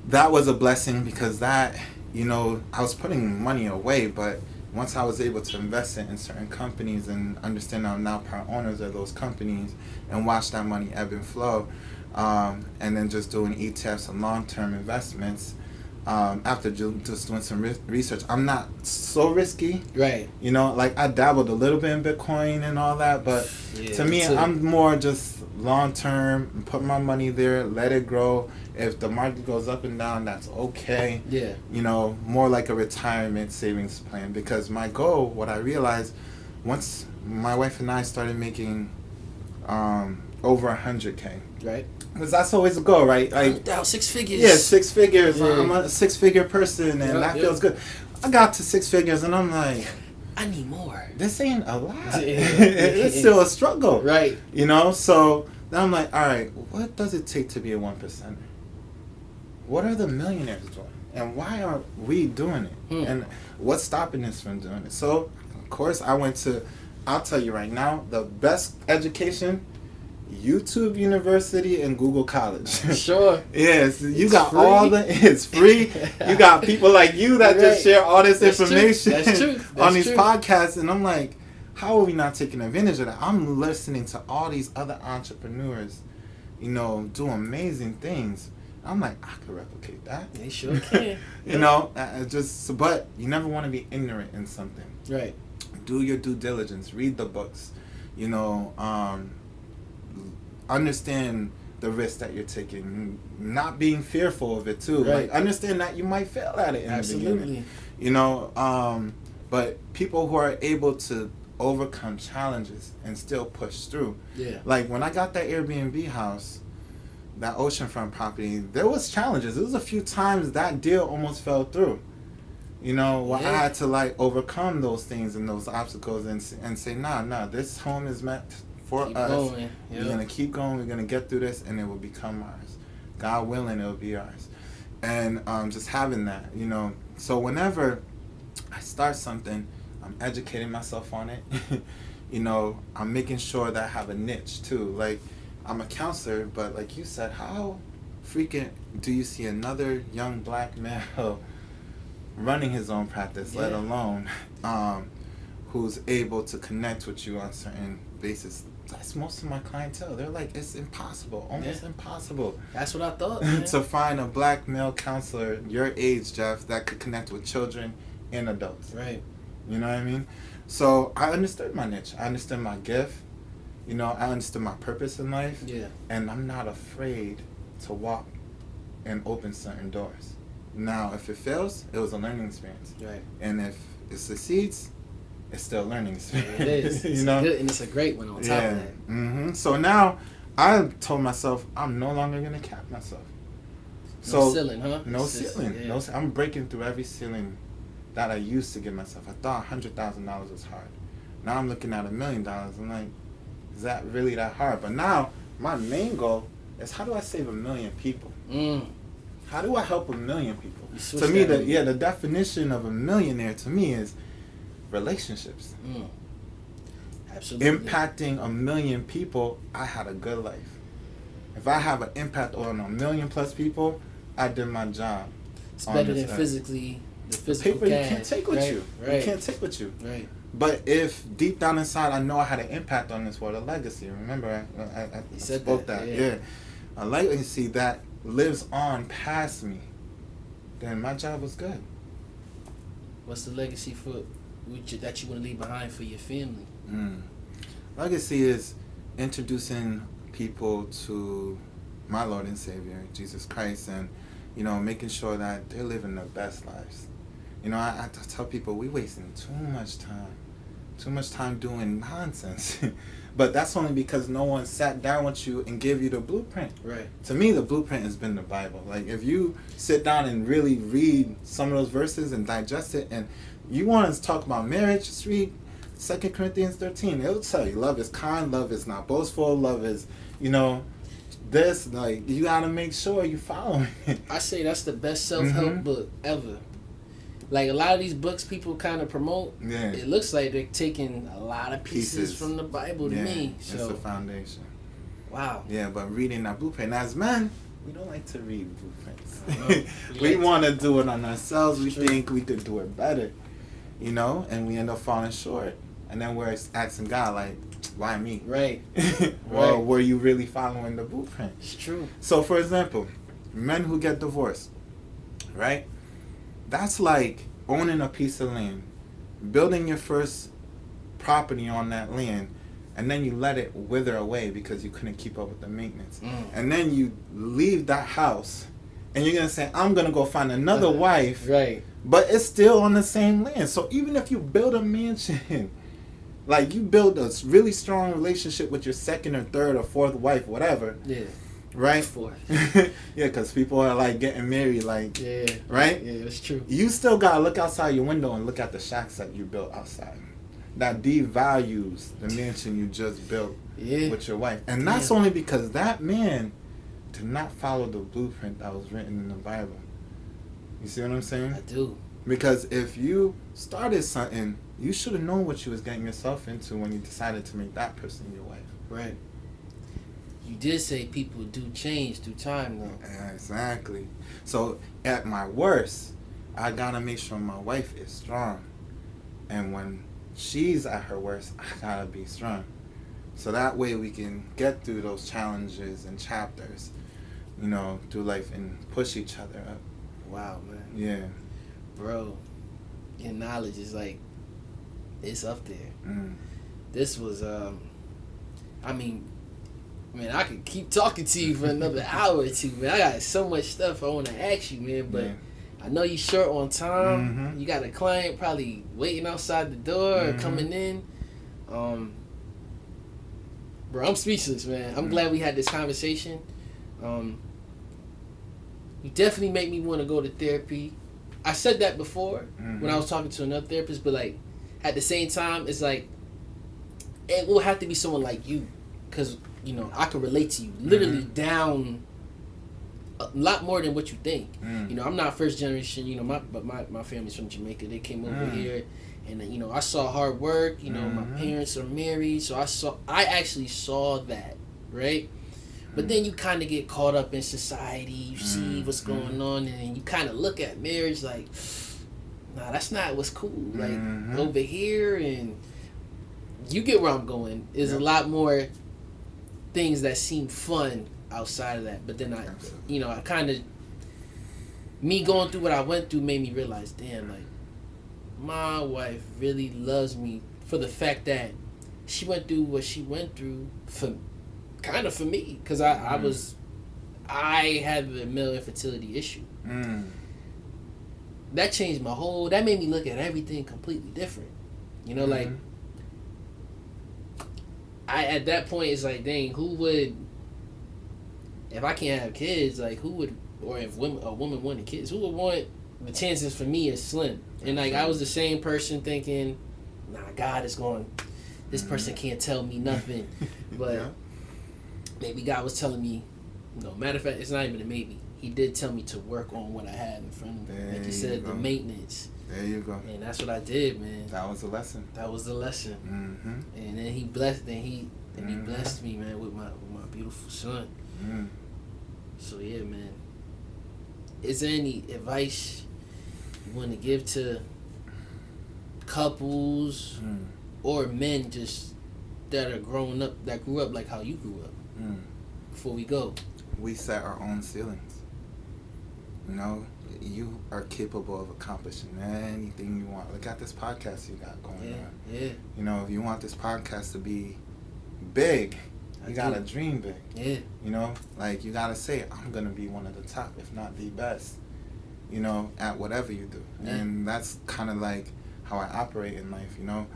that was a blessing because that, you know, I was putting money away, but once I was able to invest it in certain companies and understand I'm now part owners of those companies and watch that money ebb and flow, and then just doing ETFs and long-term investments, after just doing some research, I'm not so risky. Right. You know, like I dabbled a little bit in Bitcoin and all that, but to me, I'm more just long-term, put my money there, let it grow. If the market goes up and down, that's okay. Yeah. You know, more like a retirement savings plan. Because my goal, what I realized, once my wife and I started making over 100K. Right. Because that's always a goal, right? Like, down 6 figures. Yeah, 6 figures. Yeah. I'm a 6-figure person, and that feels good. I got to 6 figures, and I'm like, I need more. This ain't a lot. It's still a struggle. Right. You know? So then I'm like, all right, what does it take to be a 1%er? What are the millionaires doing? And why are we doing it? And what's stopping us from doing it? So, of course, I'll tell you right now, the best education, YouTube University and Google College. Sure. Yes, you got free. It's free. You got people like you that just share all this information on these podcasts. And I'm like, how are we not taking advantage of that? I'm listening to all these other entrepreneurs, you know, do amazing things. I'm like, I could replicate that. They sure can. You know, but you never want to be ignorant in something. Right. Do your due diligence. Read the books. You know, understand the risk that you're taking. Not being fearful of it too. Right. Like, understand that you might fail at it in the beginning. You know, but people who are able to overcome challenges and still push through. Yeah. Like when I got that Airbnb house, that oceanfront property, there was challenges. There was a few times that deal almost fell through. You know, where I had to like overcome those things and those obstacles and say, nah, this home is meant for us. Yep. We're going to keep going. We're going to get through this and it will become ours. God willing, it will be ours. And just having that, you know. So whenever I start something, I'm educating myself on it. You know, I'm making sure that I have a niche too. Like, I'm a counselor, but like you said, how frequent do you see another young black male running his own practice, let alone who's able to connect with you on certain basis? That's most of my clientele. They're like, it's impossible, almost impossible. That's what I thought. To find a black male counselor your age, Jeff, that could connect with children and adults. Right. You know what I mean? So I understood my niche. I understood my gift. You know, I understood my purpose in life. Yeah. And I'm not afraid to walk and open certain doors. Now, if it fails, it was a learning experience. Right. And if it succeeds, it's still a learning experience. It is. You know? Good, and it's a great one on top of that. Mm-hmm. So now, I told myself, I'm no longer going to cap myself. No ceiling, huh? No ceiling. No, I'm breaking through every ceiling that I used to give myself. I thought $100,000 was hard. Now I'm looking at $1 million. I'm like, is that really that hard? But now, my main goal is how do I save 1 million people? How do I help 1 million people? To me, the definition of a millionaire to me is relationships. Absolutely. Impacting 1 million people, I had a good life. If I have an impact on 1 million plus people, I did my job. It's better than physically. The physical paper cash, you can't take with you. Right. You can't take with you. Right. But if deep down inside I know I had an impact on this world, a legacy. Remember, I spoke that. Yeah. A legacy that lives on past me, then my job was good. What's the legacy that you want to leave behind for your family? Legacy is introducing people to my Lord and Savior, Jesus Christ, and, you know, making sure that they're living their best lives. You know, I tell people we wasting too much time doing nonsense. But that's only because no one sat down with you and gave you the blueprint. Right. To me, the blueprint has been the Bible. Like, if you sit down and really read some of those verses and digest it, and you want to talk about marriage, just read 2 Corinthians 13. It'll tell you love is kind, love is not boastful, love is, you know, this. Like, you gotta make sure you following it. I say that's the best self-help book ever. Like, a lot of these books people kind of promote, it looks like they're taking a lot of pieces from the Bible to me. So it's the foundation. Wow. Yeah, but reading that blueprint, as men, we don't like to read blueprints. We want to do it on ourselves. We think we could do it better, you know, and we end up falling short. And then we're asking God, like, why me? Right. Well, were you really following the blueprint? It's true. So, for example, men who get divorced, right? That's like owning a piece of land, building your first property on that land, and then you let it wither away because you couldn't keep up with the maintenance. And then you leave that house, and you're going to say, I'm going to go find another wife, right? But it's still on the same land. So even if you build a mansion, like you build a really strong relationship with your second or third or fourth wife, whatever. Yeah. Right? Fourth. Yeah, because people are like getting married, like, right? Yeah, it's true. You still got to look outside your window and look at the shacks that you built outside. That devalues the mansion you just built with your wife. And that's only because that man did not follow the blueprint that was written in the Bible. You see what I'm saying? I do. Because if you started something, you should have known what you was getting yourself into when you decided to make that person your wife. Right. You did say people do change through time, though. Exactly. So at my worst, I gotta make sure my wife is strong. And when she's at her worst, I gotta be strong. So that way we can get through those challenges and chapters, you know, through life and push each other up. Wow, man. Yeah. Bro, your knowledge is like, it's up there. This was, I mean, man, I could keep talking to you for another hour or two, man. I got so much stuff I want to ask you, man, but I know you short on time. You got a client probably waiting outside the door or coming in. Bro, I'm speechless, man. I'm glad we had this conversation. You definitely make me want to go to therapy. I said that before when I was talking to another therapist, but like at the same time, it's like it will have to be someone like you, because you know I can relate to you literally down a lot more than what you think. You know, I'm not first generation. You know, my family's from Jamaica. They came over here, and you know I saw hard work. You know, my parents are married, so I actually saw that, right? But then you kind of get caught up in society. You see what's going on, and then you kind of look at marriage like, nah, that's not what's cool. Like over here, and you get where I'm going. Is a lot more things that seem fun outside of that. But then I kind of, me going through what I went through made me realize, damn, like my wife really loves me for the fact that she went through what she went through for me, because I had a male infertility issue. That changed that made me look at everything completely different. You know, like at that point it's like, dang, who would, if I can't have kids, like who would, or if a woman wanted kids, who would want, the chances for me is slim. And like I was the same person thinking, nah, God is going, this person can't tell me nothing. But maybe God was telling me, matter of fact, it's not even a maybe. He did tell me to work on what I had in front of me. Like you said, the maintenance. There you go. And that's what I did, man. That was the lesson. And then he blessed, he blessed me, man, with my beautiful son. So yeah, man. Is there any advice you want to give to couples or men just that are growing up, that grew up like how you grew up? Before we go, we set our own ceilings. You know, you are capable of accomplishing anything you want. Look at this podcast you got going on. Yeah. You know, if you want this podcast to be big, you gotta dream big. Yeah. You know, like you gotta say, I'm gonna be one of the top, if not the best, you know, at whatever you do. Yeah. And that's kind of like how I operate in life, you know.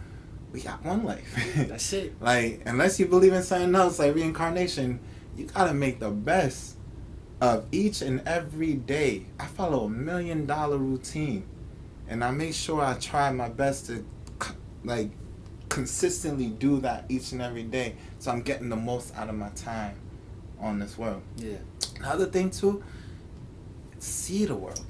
We got one life. That's it. Like, unless you believe in something else, like reincarnation, you gotta make the best of each and every day. I follow $1 million routine, and I make sure I try my best to, like, consistently do that each and every day, so I'm getting the most out of my time on this world. Yeah. Another thing too, see the world.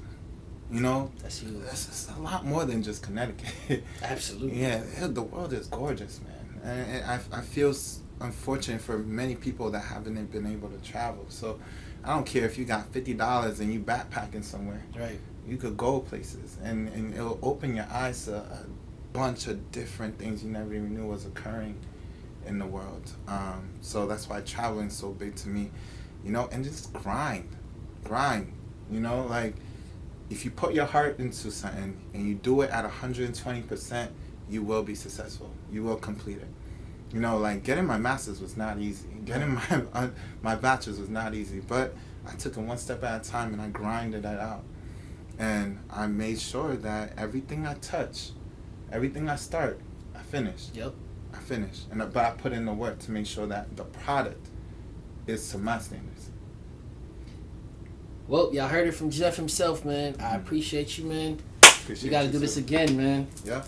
You know, that's huge. It's a lot more than just Connecticut. Absolutely. Yeah, the world is gorgeous, man. And I feel unfortunate for many people that haven't been able to travel. So I don't care if you got $50 and you backpacking somewhere. Right. You could go places, and it'll open your eyes to a bunch of different things you never even knew was occurring in the world. So that's why traveling is so big to me, you know, and just grind, you know, like if you put your heart into something and you do it at 120%, you will be successful. You will complete it. You know, like getting my master's was not easy. Getting my bachelor's was not easy, but I took it one step at a time and I grinded that out. And I made sure that everything I touch, everything I start, I finish. Yep. I finish. But I put in the work to make sure that the product is to my standards. Well, y'all heard it from Jeff himself, man. I appreciate you, man. Appreciate we got to do this again, man. Yeah.